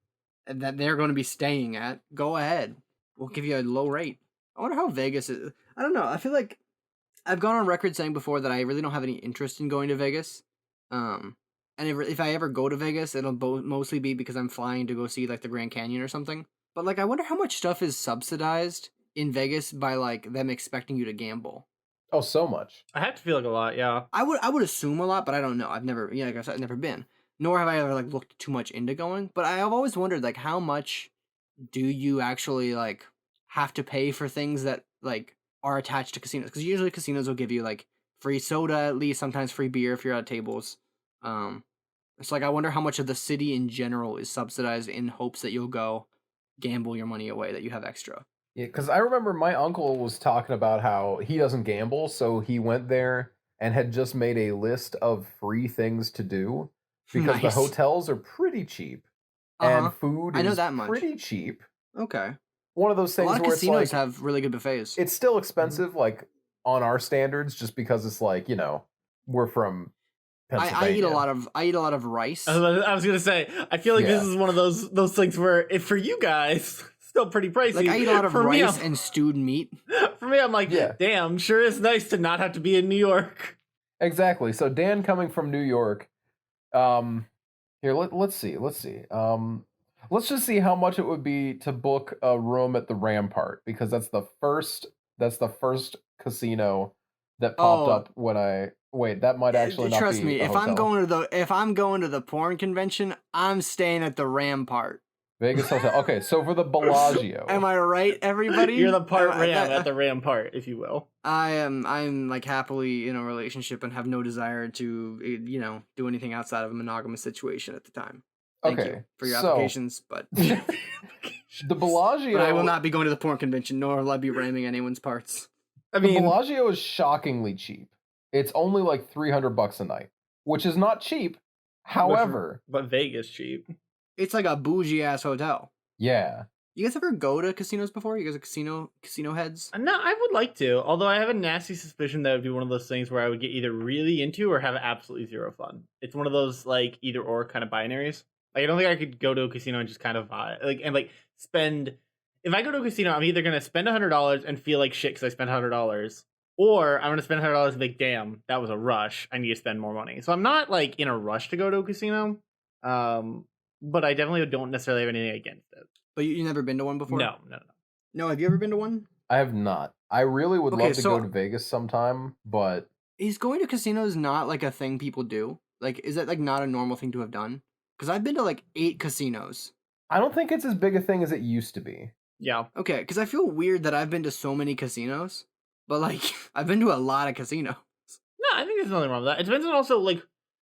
and that they're gonna be staying at. Go ahead. We'll give you a low rate. I wonder how Vegas is. I don't know. I feel like I've gone on record saying before that I really don't have any interest in going to Vegas. And if I ever go to Vegas, it'll mostly be because I'm flying to go see like the Grand Canyon or something. But like, I wonder how much stuff is subsidized in Vegas by like them expecting you to gamble. Oh, so much. I have to feel like a lot, yeah. I would assume a lot, but I don't know. I've never, like I said, I've never been. Nor have I ever like looked too much into going. But I've always wondered like how much do you actually like have to pay for things that like are attached to casinos? Because usually casinos will give you like free soda at least, sometimes free beer if you're at tables. It's like I wonder how much of the city in general is subsidized in hopes that you'll go gamble your money away that you have extra. Yeah, because I remember my uncle was talking about how he doesn't gamble, so he went there and had just made a list of free things to do because the Nice. hotels are pretty cheap Uh-huh. and food I know is that much. pretty cheap. Okay. One of those A things lot of where it's casinos like have really good buffets. it's still expensive, like on our standards, just because it's like we're from Pennsylvania. I eat a lot of rice. I was gonna say, I feel like this Yeah. is one of those things where if for you guys, still pretty pricey. Like I eat a lot of For me, rice I'm- and stewed meat. For me, I'm like, Yeah. damn, sure is nice to not have to be in New York. Exactly. So Dan coming from New York, here let's see. Let's just see how much it would be to book a room at the Rampart because that's the first casino that popped up when I wait. That might actually not Trust be me, a if I'm hotel. going to the porn convention, I'm staying at the Rampart. Vegas hotel. Okay, so for the Bellagio, Am I right, everybody? You're the part Am I- ram at the ram part, if you will. I'm like happily in a relationship and have no desire to do anything outside of a monogamous situation at the time. Thank Okay, you for your so- applications, but the Bellagio. but I will not be going to the porn convention, nor will I be ramming anyone's parts. I The mean, Bellagio is shockingly cheap. It's only like $300 a night, which is not cheap. However, but Vegas cheap. It's like a bougie ass hotel. yeah. You guys ever go to casinos before? You guys are casino heads? No, I would like to. Although I have a nasty suspicion that it would be one of those things where I would get either really into or have absolutely zero fun. It's one of those like either or kind of binaries. Like I don't think I could go to a casino and just kind of spend. If I go to a casino, I'm either gonna spend $100 and feel like shit because I spent $100, or I'm gonna spend $100 and be like, damn, that was a rush. I need to spend more money. So I'm not like in a rush to go to a casino. But I definitely don't necessarily have anything against it. But you never been to one before? No. No, have you ever been to one? I have not. I really would Okay, love to so- go to Vegas sometime, but Is going to casinos not like a thing people do? Like, is that like not a normal thing to have done? Because I've been to like 8 casinos. I don't think it's as big a thing as it used to be. Yeah. Okay, because I feel weird that I've been to so many casinos, but like I've been to a lot of casinos. No, I think there's nothing wrong with that. It depends on also like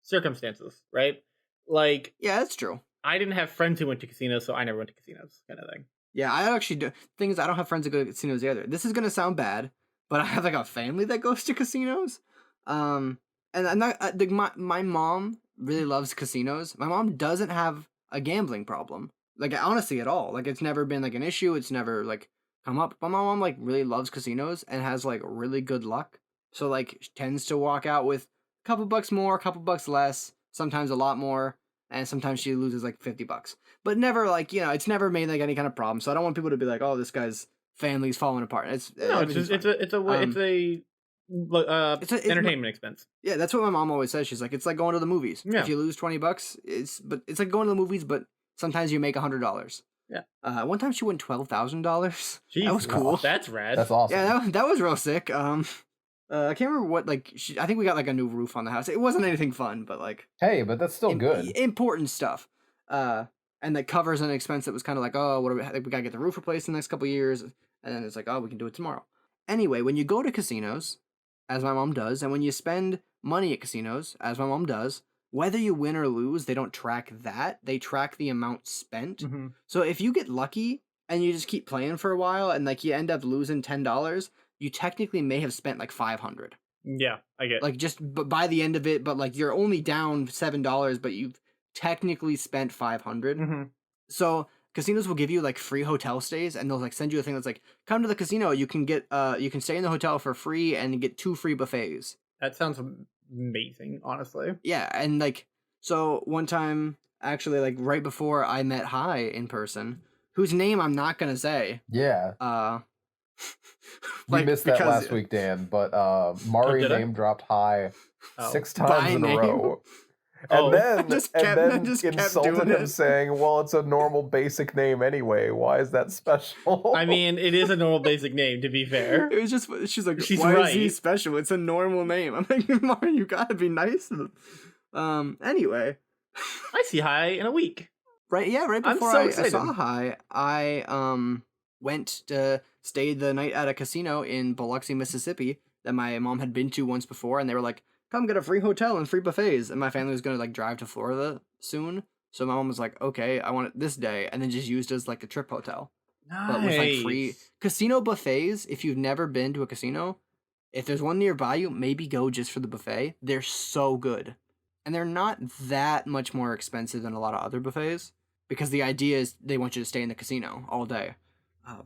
circumstances, right? Like, Yeah, that's true. I didn't have friends who went to casinos, so I never went to casinos, kind of thing. Yeah, I actually do. Thing is, I don't have friends that go to casinos either. This is gonna sound bad, but I have like a family that goes to casinos. And I'm not like my mom really loves casinos. My mom doesn't have a gambling problem, like honestly at all. Like it's never been like an issue. It's never like come up. But my mom like really loves casinos and has like really good luck. So like she tends to walk out with a couple bucks more, a couple bucks less, sometimes a lot more, and sometimes she loses like $50. But never like it's never made like any kind of problem. So I don't want people to be like, oh, this guy's family's falling apart. It's No, it's just it's a entertainment expense. Yeah, that's what my mom always says. She's like, it's like going to the movies. Yeah. If you lose $20, it's like going to the movies, but sometimes you make $100. Yeah. One time she won $12,000. That was Wow, cool. that's rad. That's awesome. Yeah, that was real sick. I can't remember what I think we got like a new roof on the house. It wasn't anything fun, but like Hey, but that's still good. Important stuff. And that covers an expense that was kind of like, oh, what do we gotta get the roof replaced in the next couple of years, and then it's like, oh, we can do it tomorrow. Anyway, when you go to casinos, as my mom does, and when you spend money at casinos, as my mom does, whether you win or lose, they don't track that. They track the amount spent. Mm-hmm. So if you get lucky and you just keep playing for a while and like you end up losing $10, you technically may have spent like $500. Yeah, I get. Like just by the end of it, but like you're only down $7, but you've technically spent $500. Mm-hmm. So casinos will give you like free hotel stays, and they'll like send you a thing that's like, come to the casino, you can stay in the hotel for free and get 2 free buffets. That sounds amazing, honestly. Yeah, and like so one time actually like right before I met Hi in person, whose name I'm not gonna say. Yeah. Like, we missed that last week, Dan, but Mari name dropped Hi 6 times in a row. And then insulted him saying, well, it's a normal basic name anyway. Why is that special? I mean, it is a normal basic name, to be fair. It was just, she's like, she's why right. is he special? It's a normal name. I'm like, Mari, you gotta be nice. Anyway. I see Hi in a week. Right, yeah, right before I saw Hi, I went to stay the night at a casino in Biloxi, Mississippi that my mom had been to once before, and they were like, come get a free hotel and free buffets, and my family was gonna like drive to Florida soon, so my mom was like, okay, I want it this day, and then just used it as like a trip hotel. Nice. But with like free casino buffets. If you've never been to a casino, if there's one nearby you, maybe go just for the buffet. They're so good, and they're not that much more expensive than a lot of other buffets, because the idea is they want you to stay in the casino all day.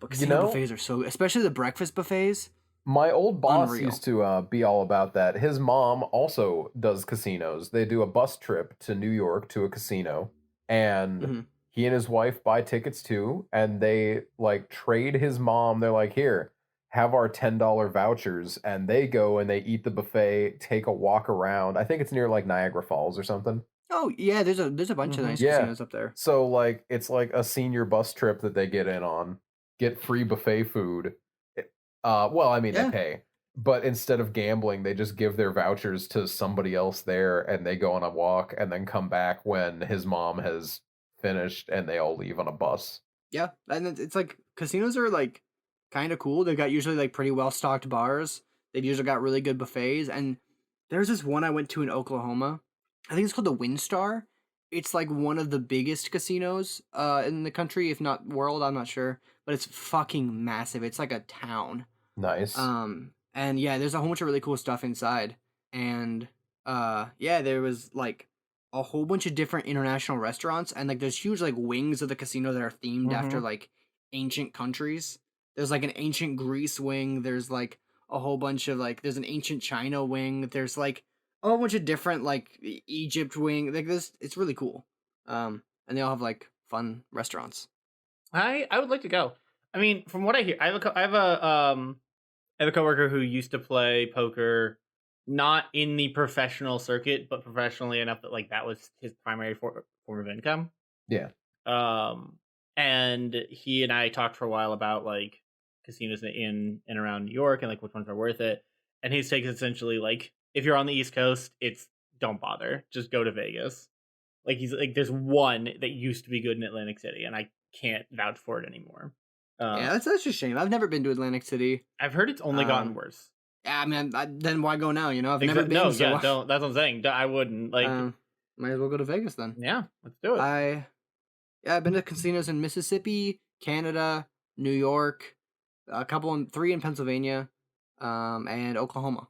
But casino buffets are so, especially the breakfast buffets. My old boss Unreal. used to be all about that. His mom also does casinos. They do a bus trip to New York to a casino, and he and his wife buy tickets too, and they like trade his mom. They're like, here, have our $10 vouchers, and they go and they eat the buffet, take a walk around. I think it's near like Niagara Falls or something. Oh yeah, there's a bunch of nice casinos up there. So like it's like a senior bus trip that they get in on, get free buffet food. Well, I mean they pay, but instead of gambling, they just give their vouchers to somebody else there, and they go on a walk and then come back when his mom has finished, and they all leave on a bus. Yeah, and it's like casinos are like kind of cool. They've got usually like pretty well stocked bars. They've usually got really good buffets, and there's this one I went to in Oklahoma. I think it's called the WinStar. It's like one of the biggest casinos in the country, if not world. I'm not sure, but it's fucking massive. It's like a town. Nice. And yeah, there's a whole bunch of really cool stuff inside. And yeah, there was like a whole bunch of different international restaurants, and like there's huge like wings of the casino that are themed after like ancient countries. There's like an ancient Greece wing. There's like a whole bunch of like there's an ancient China wing. There's like a whole bunch of different like Egypt wing. Like this, it's really cool. And they all have like fun restaurants. I would like to go. I mean, from what I hear, I have a coworker who used to play poker, not in the professional circuit, but professionally enough that like that was his primary form of income. Yeah. And he and I talked for a while about like casinos in and around New York and like which ones are worth it. And his take is essentially like, if you're on the East Coast, it's don't bother, just go to Vegas. Like he's like, there's one that used to be good in Atlantic City, and I can't vouch for it anymore. Yeah, that's a shame. I've never been to Atlantic City. I've heard it's only gotten worse. Yeah, man. Then why go now? You know, I've never been. No, so yeah, don't. That's what I'm saying. I wouldn't like. Might as well go to Vegas then. Yeah, let's do it. I've been to casinos in Mississippi, Canada, New York, three in Pennsylvania, and Oklahoma.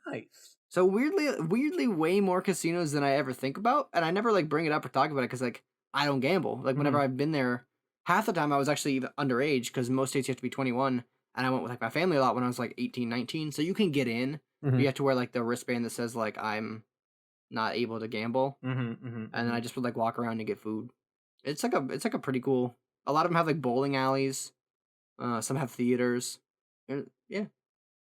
Nice. So weirdly, way more casinos than I ever think about, and I never like bring it up or talk about it because like I don't gamble. Like whenever I've been there, half the time I was actually even underage because most states you have to be 21, and I went with like my family a lot when I was like 18, 19. So you can get in, but you have to wear like the wristband that says like I'm not able to gamble, and then I just would like walk around and get food. It's like a pretty cool. A lot of them have like bowling alleys. Some have theaters. Yeah,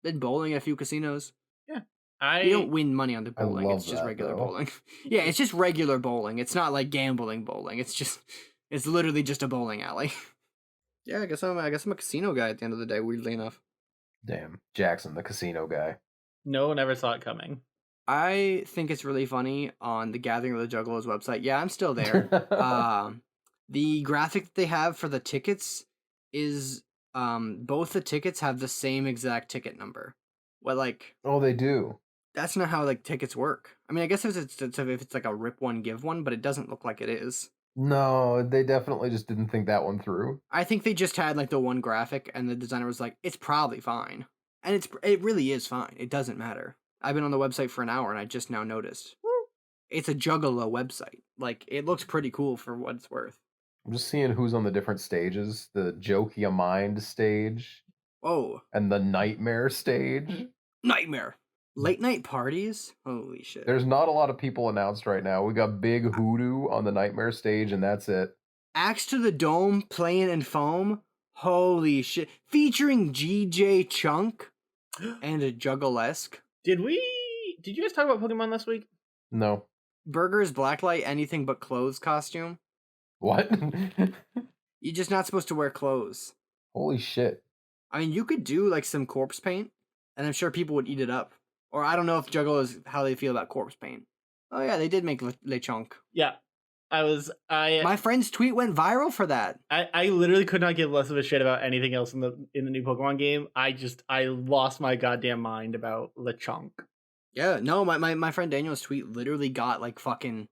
been bowling at a few casinos. Yeah, you don't win money on the bowling. It's just that, regular though. bowling. Yeah, it's just regular bowling. It's not like gambling bowling. It's literally just a bowling alley. Yeah, I guess I'm a casino guy at the end of the day. Weirdly enough. Damn, Jackson, the casino guy. No one ever saw it coming. I think it's really funny on the Gathering of the Juggalos website. Yeah, I'm still there. The graphic that they have for the tickets is both the tickets have the same exact ticket number. Well, like Oh, they do. that's not how like tickets work. I mean, I guess if it's like a rip one give one, but it doesn't look like it is. No, they definitely just didn't think that one through. I think they just had like the one graphic, and the designer was like, "It's probably fine," and it really is fine. It doesn't matter. I've been on the website for an hour, and I just now noticed. It's a Juggalo website. Like it looks pretty cool for what it's worth. I'm just seeing who's on the different stages. The Joke Ya Mind stage Oh, and the Nightmare stage. nightmare! Late night parties? Holy shit! There's not a lot of people announced right now. We got Big Hoodoo on the Nightmare stage, and that's it. Axe to the Dome playing in foam. Holy shit! Featuring GJ Chunk and a Juggalesque. Did you guys talk about Pokemon last week? No. Burger's Blacklight anything but clothes costume. What? You're just not supposed to wear clothes. Holy shit. I mean, you could do like some corpse paint, and I'm sure people would eat it up. Or I don't know if Juggalos how they feel about corpse paint. Oh yeah, they did make Lechonk. Yeah, My friend's tweet went viral for that. I literally could not give less of a shit about anything else in the new Pokemon game. I lost my goddamn mind about Lechonk. Yeah, no, my friend Daniel's tweet literally got like fucking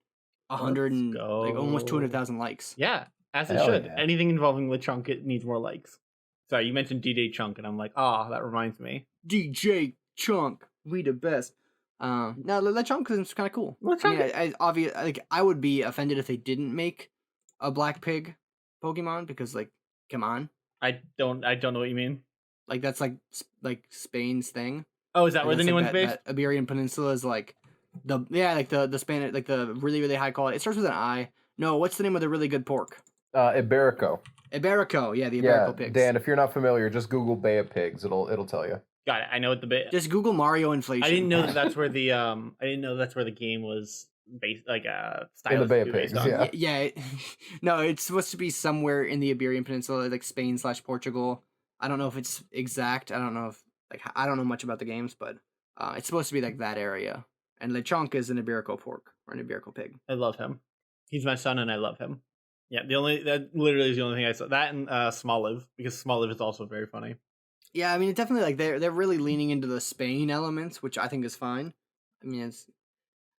100 and like almost 200,000 likes. Yeah, as it Hell should. yeah. Anything involving Lechonk, it needs more likes. Sorry, you mentioned DJ Chunk, and I'm like, that reminds me. DJ Chunk, we the best. No, Lechonk is kind of cool. Lechonk, I mean, I would be offended if they didn't make a black pig Pokemon because like, come on, I don't know what you mean. like that's like Spain's thing. Oh, is that where the new one's based? That Iberian Peninsula is like the Spanish, like the really really high quality. It starts with an I. No, what's the name of the really good pork? Iberico. Iberico, yeah, the Iberico pigs. Dan, if you're not familiar, just Google Bay of Pigs. It'll tell you. Got it. I know what the bit. Just Google Mario inflation. I didn't know that's where the I didn't know that's where the game was based, like in the Bay of Pigs. based on. Yeah. No, it's supposed to be somewhere in the Iberian Peninsula, like Spain/Portugal. I don't know if it's exact. I don't know know much about the games, but it's supposed to be like that area. And Lechonk is an Iberico pork or an Iberico pig. I love him. He's my son, and I love him. Yeah, that literally is the only thing I saw. That and Smoliv, because Smoliv is also very funny. Yeah, I mean, it definitely like they're really leaning into the Spain elements, which I think is fine. I mean, it's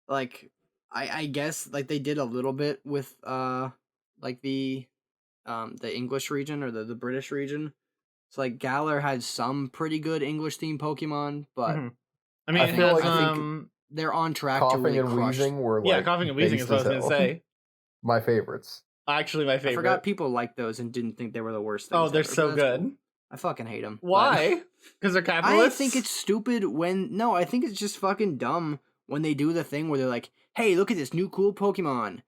like I guess like they did a little bit with like the English region or the British region. So like Galar had some pretty good English themed Pokemon, but I mean, I feel like they're on track to Coughing really and crush. Wheezing were yeah, like Coughing and Wheezing is what I was based as gonna hell. say. My favorites. Actually, my favorite. I forgot people liked those and didn't think they were the worst things. Oh, they're ever, so but that's good. cool. I fucking hate them. Why? Because they're I capitalists? think it's stupid when... No, I think it's just fucking dumb when they do the thing where they're like, hey, look at this new cool Pokemon.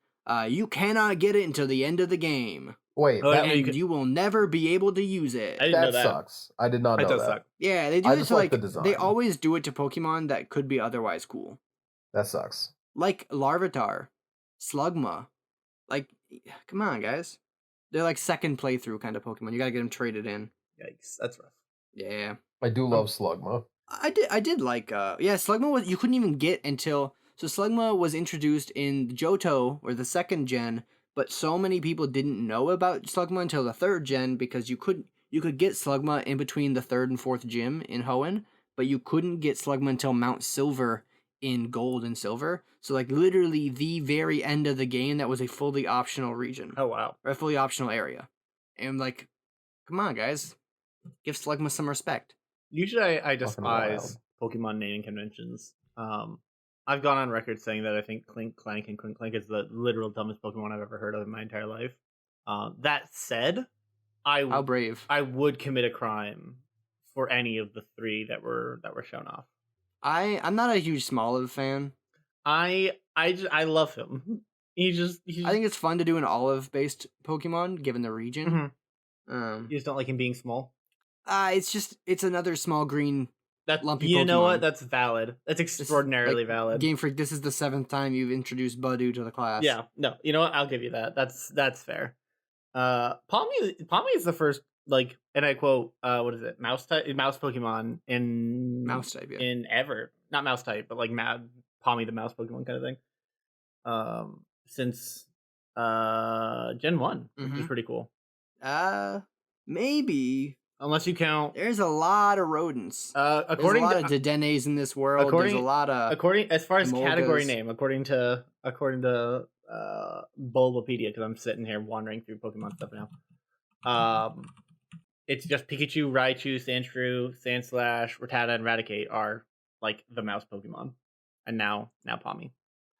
You cannot get it until the end of the game. Wait, Oh, that, yeah, And you will never be able to use it. I didn't know that that. sucks. I did not know It does that. suck. Yeah, they do I it just to like like... the design. They always do it to Pokemon that could be otherwise cool. That sucks. Like Larvitar, Slugma. Like, come on, guys. They're like second playthrough kind of Pokemon. You gotta get them traded in. Yikes, that's rough. Yeah. I do love Slugma. I did like Slugma was you couldn't even get until So Slugma was introduced in Johto, or the second gen, but so many people didn't know about Slugma until the third gen because you could get Slugma in between the third and fourth gym in Hoenn, but you couldn't get Slugma until Mount Silver in Gold and Silver. So like literally the very end of the game, that was a fully optional region. Oh wow. Or a fully optional area. And like, come on guys, give Slugma some respect. Usually I despise Pokemon naming conventions. I've gone on record saying that I think Clink Clank and Clink Clank is the literal dumbest Pokemon I've ever heard of in my entire life. That said, How brave. I would commit a crime for any of the three that were shown off. I'm not a huge Smoliv fan. I love him. I think it's fun to do an olive based Pokemon given the region. You just don't like him being small? It's another small green lumpy Pokemon. You know what? That's valid. That's extraordinarily valid. Game Freak, this is the 7th time you've introduced Budew to the class. Yeah, no, you know what? I'll give you that. That's fair. Palmy is the first, like, and I quote, what is it? Mouse Pokemon in mouse type, yeah. In ever, not mouse type, but like Palmy the mouse Pokemon kind of thing. Since Gen 1, which is pretty cool. Maybe. Unless you count, there's a lot of rodents. There's a lot of Dedennes in this world. There's a lot of as far as Emolgas. Category name, according to Bulbapedia, because I'm sitting here wandering through Pokemon stuff now. It's just Pikachu, Raichu, Sandshrew, Sandslash, Rattata, and Raticate are like the mouse Pokemon, and now Palmy.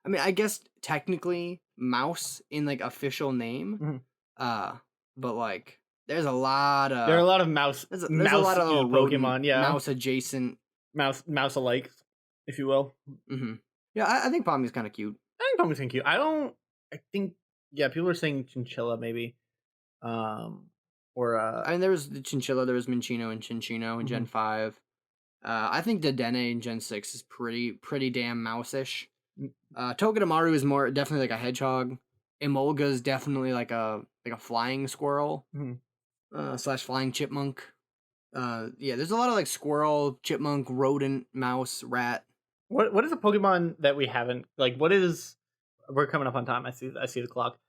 I mean, I guess technically mouse in like official name, but like. There's a lot of mouse. There's a lot of Pokemon, yeah, mouse adjacent, mouse alike, if you will. Yeah, I think Palmy's kind of cute. I think Palmy's kind of cute. I think people are saying Chinchilla maybe, I mean, there was the Chinchilla, there was Minccino and Chinchino in Gen 5. I think Dedenne in Gen 6 is pretty damn mouse-ish. Togedemaru is definitely like a hedgehog. Emolga is definitely like a flying squirrel. / flying chipmunk. There's a lot of like squirrel, chipmunk, rodent, mouse, rat. What is a Pokemon that we haven't like? What is? We're coming up on time. I see the clock.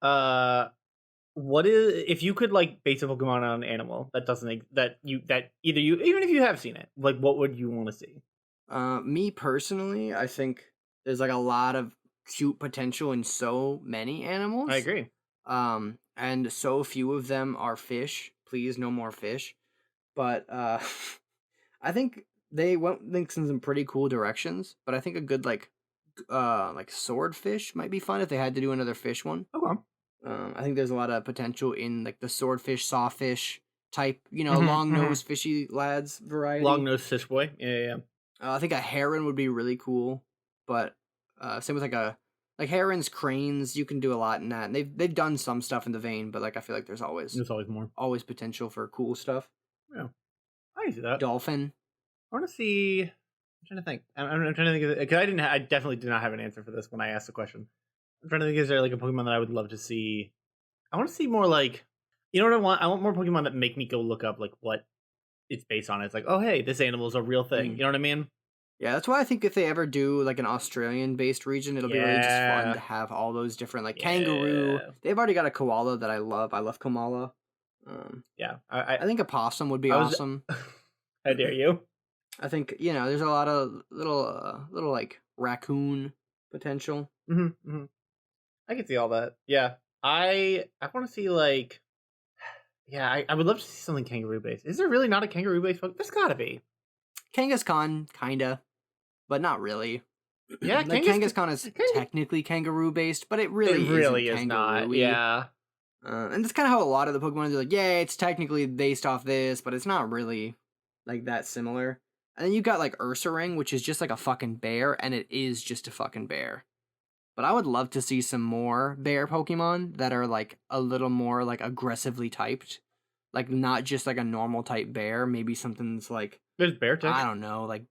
What is, if you could like base a Pokemon on an animal that doesn't that either you, even if you have seen it, like what would you want to see? Me personally, I think there's like a lot of cute potential in so many animals. I agree. And so few of them are fish. Please, no more fish. But I think they went in some pretty cool directions. But I think a good like swordfish might be fun if they had to do another fish one. Okay. I think there's a lot of potential in like the swordfish, sawfish type, long nosed fishy lads variety. Long nosed fish boy. Yeah. I think a heron would be really cool, but same with like herons, cranes. You can do a lot in that, and they've done some stuff in the vein, but like I feel like there's always more, always potential for cool stuff. Yeah, I can see that. Dolphin. I want to see. I'm trying to think. I'm trying to think because I definitely did not have an answer for this when I asked the question. I'm trying to think. Is there like a Pokemon that I would love to see? I want to see more like, you know what I want? I want more Pokemon that make me go look up like what it's based on. It's like, oh hey, this animal is a real thing. You know what I mean? Yeah, that's why I think if they ever do like an Australian-based region, it'll be really just fun to have all those different like kangaroo. They've already got a koala that I love. I love Komala. I think a possum would be awesome. How dare you? I think there's a lot of little like raccoon potential. I can see all that. Yeah, I want to see like, I would love to see something kangaroo based. Is there really not a kangaroo based Pokemon? There's got to be. Kangaskhan, kinda, but not really. Yeah, like Kangaskhan is technically kangaroo based, but it really is not. Yeah. And that's kind of how a lot of the Pokemon are like, yeah, it's technically based off this, but it's not really like that similar. And then you got like Ursaring, which is just like a fucking bear, and it is just a fucking bear. But I would love to see some more bear Pokemon that are like a little more like aggressively typed. Like not just like a normal type bear, maybe something that's like, there's Beartic. I don't know, like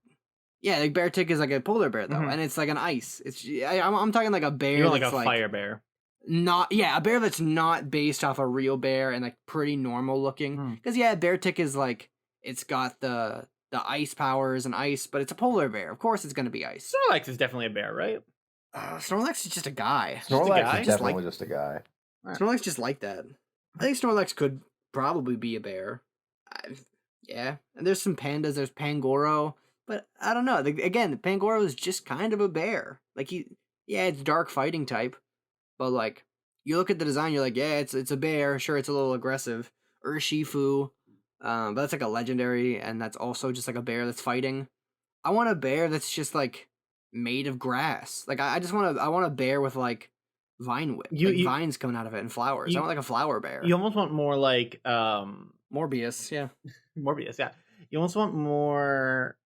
Beartic is like a polar bear though, and it's like an ice. I'm talking like a bear. You're like a fire bear. A bear that's not based off a real bear and like pretty normal looking. Because Beartic is like it's got the the ice powers and ice, but it's a polar bear. Of course, it's gonna be ice. Snorlax is definitely a bear, right? Snorlax is just a guy. Snorlax guy? is Just definitely just a guy. Snorlax just like that. I think Snorlax could probably be a bear. Yeah, and there's some pandas. There's Pangoro, but I don't know. Again, Pangoro is just kind of a bear. Like it's dark fighting type, but like you look at the design, you're like, yeah, it's a bear. Sure, it's a little aggressive. Urshifu, but that's like a legendary, and that's also just like a bear that's fighting. I want a bear that's just like made of grass. Like I want a bear with like vines coming out of it and flowers. I want like a flower bear. You almost want more like Morbius, yeah. Morbius, yeah. You almost want more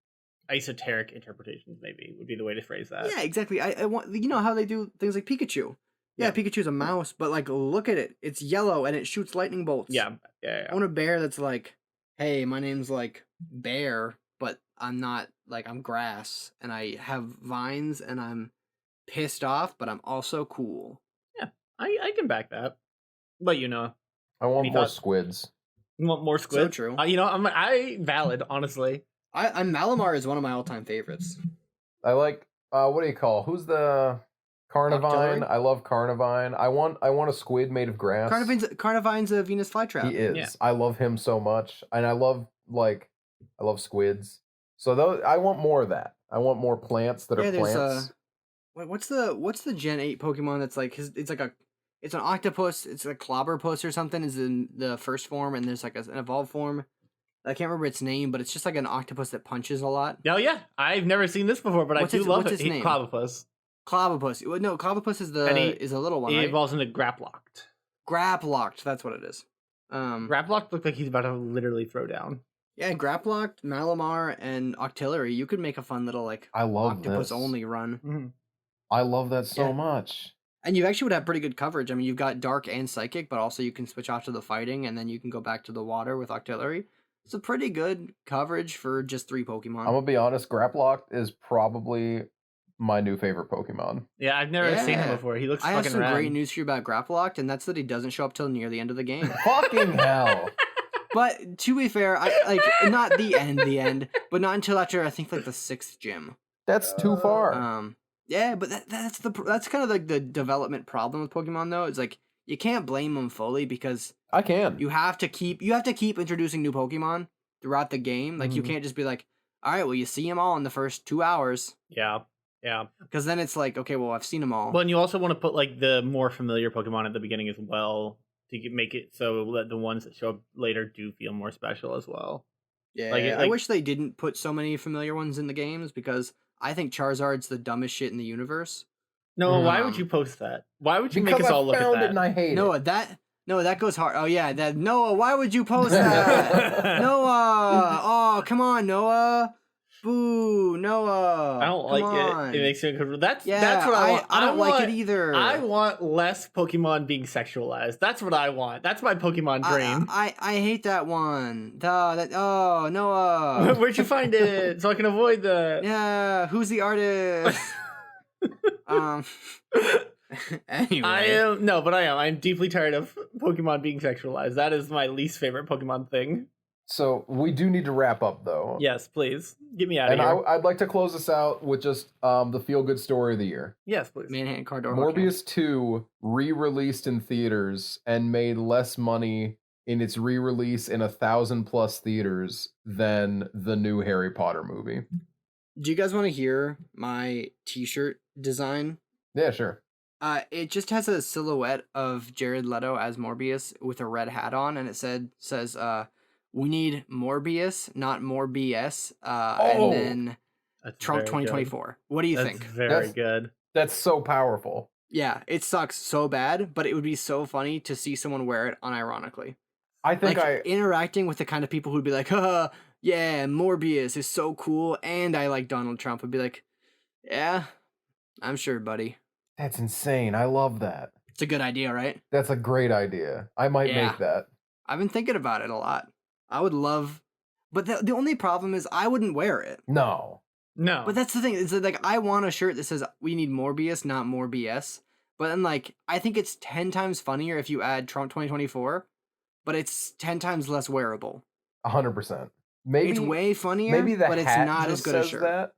esoteric interpretations, maybe would be the way to phrase that. Yeah, exactly. I want, you know how they do things like Pikachu. Yeah, Pikachu's a mouse, but like look at it. It's yellow and it shoots lightning bolts. Yeah. I want a bear that's like, hey, my name's like Bear, but I'm not like I'm grass and I have vines and I'm pissed off, but I'm also cool. Yeah, I can back that. But I want more squids. You want more squid? So true. I valid, honestly. I'm Malamar is one of my all-time favorites. I like what do you call? Who's the Carnivine? Octillery? I love Carnivine. I want a squid made of grass. Carnivine's a Venus flytrap. He is. Yeah. I love him so much, and I love squids. So I want more of that. I want more plants that are plants. Wait, what's the Gen 8 Pokemon that's like it's an octopus, it's a clobberpuss or something is in the first form, and there's like an evolved form. I can't remember its name, but it's just like an octopus that punches a lot. Oh yeah, I've never seen this before, but I do love it. What's its name? Clobberpuss. Clobberpuss. No, Clobberpuss is a little one, He right? evolves into Graplocked. Graplocked, that's what it is. Graplocked looks like he's about to literally throw down. Yeah, Graplocked, Malamar, and Octillery. You could make a fun little like I love octopus this. only run. Mm-hmm. I love that so much. And you actually would have pretty good coverage. I mean, you've got Dark and Psychic, but also you can switch off to the fighting, and then you can go back to the water with Octillery. It's a pretty good coverage for just 3 Pokemon. I'm gonna be honest. Graplocked is probably my new favorite Pokemon. Yeah, I've never seen him before. He looks I fucking have some rad. great news for you about Graplocked, and that's that he doesn't show up till near the end of the game. Fucking hell. But to be fair, I like not the end, but not until after I think like the 6th gym. That's too far. Yeah, but that's kind of like the development problem with Pokemon though. It's like you can't blame them fully because I can. you have to keep introducing new Pokemon throughout the game. Like you can't just be like, all right, well you see them all in the first 2 hours. Yeah. Because then it's like, okay, well I've seen them all. Well, and you also want to put like the more familiar Pokemon at the beginning as well to make it so that the ones that show up later do feel more special as well. Yeah, I wish they didn't put so many familiar ones in the games because I think Charizard's the dumbest shit in the universe. No, why would you post that? Why would you make us all look at that? And I hate it. That goes hard. Oh yeah, Noah, why would you post that? Noah, oh come on, Noah. Boo, Noah. I don't like it. It makes me uncomfortable. That's what I want. I don't like it either. I want less Pokemon being sexualized. That's what I want. That's my Pokemon dream. I hate that one. Oh, Noah. Where'd you find it? So I can avoid that. Yeah, who's the artist? Anyway. I am. I'm deeply tired of Pokemon being sexualized. That is my least favorite Pokemon thing. So we do need to wrap up, though. Yes, please. Get me out of here. And I'd like to close this out with just the feel-good story of the year. Yes, please. Manhattan Cardor. Morbius 2 re-released in theaters and made less money in its re-release in 1,000+ theaters than the new Harry Potter movie. Do you guys want to hear my t-shirt design? Yeah, sure. It just has a silhouette of Jared Leto as Morbius with a red hat on, and it says we need Morbius, not more BS. And then Trump 2024. Good. What do you think? Very good. That's so powerful. Yeah, it sucks so bad, but it would be so funny to see someone wear it unironically. I think interacting with the kind of people who'd be like, yeah, Morbius is so cool, and I like Donald Trump. Would be like, yeah, I'm sure, buddy. That's insane. I love that. It's a good idea, right? That's a great idea. I might make that. I've been thinking about it a lot. I would love, but the only problem is I wouldn't wear it. No. But that's the thing. It's like I want a shirt that says we need Morbius, not more BS. But then like I think it's 10 times funnier if you add Trump 2024, but it's 10 times less wearable. 100%. Maybe it's way funnier. maybe the but it's hat not as just good a says shirt. that.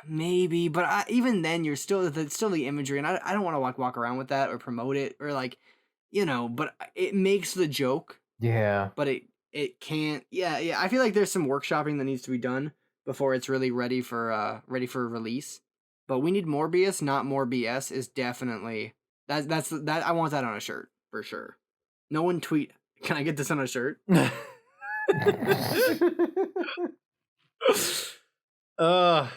Maybe, but even then, you're still the imagery, and I don't want to like walk around with that or promote it or like, But it makes the joke, Yeah. but it can't. Yeah. I feel like there's some workshopping that needs to be done before it's really ready for release. But we need Morbius, not more BS. Is definitely that's that. I want that on a shirt for sure. No one tweet. Can I get this on a shirt? Uh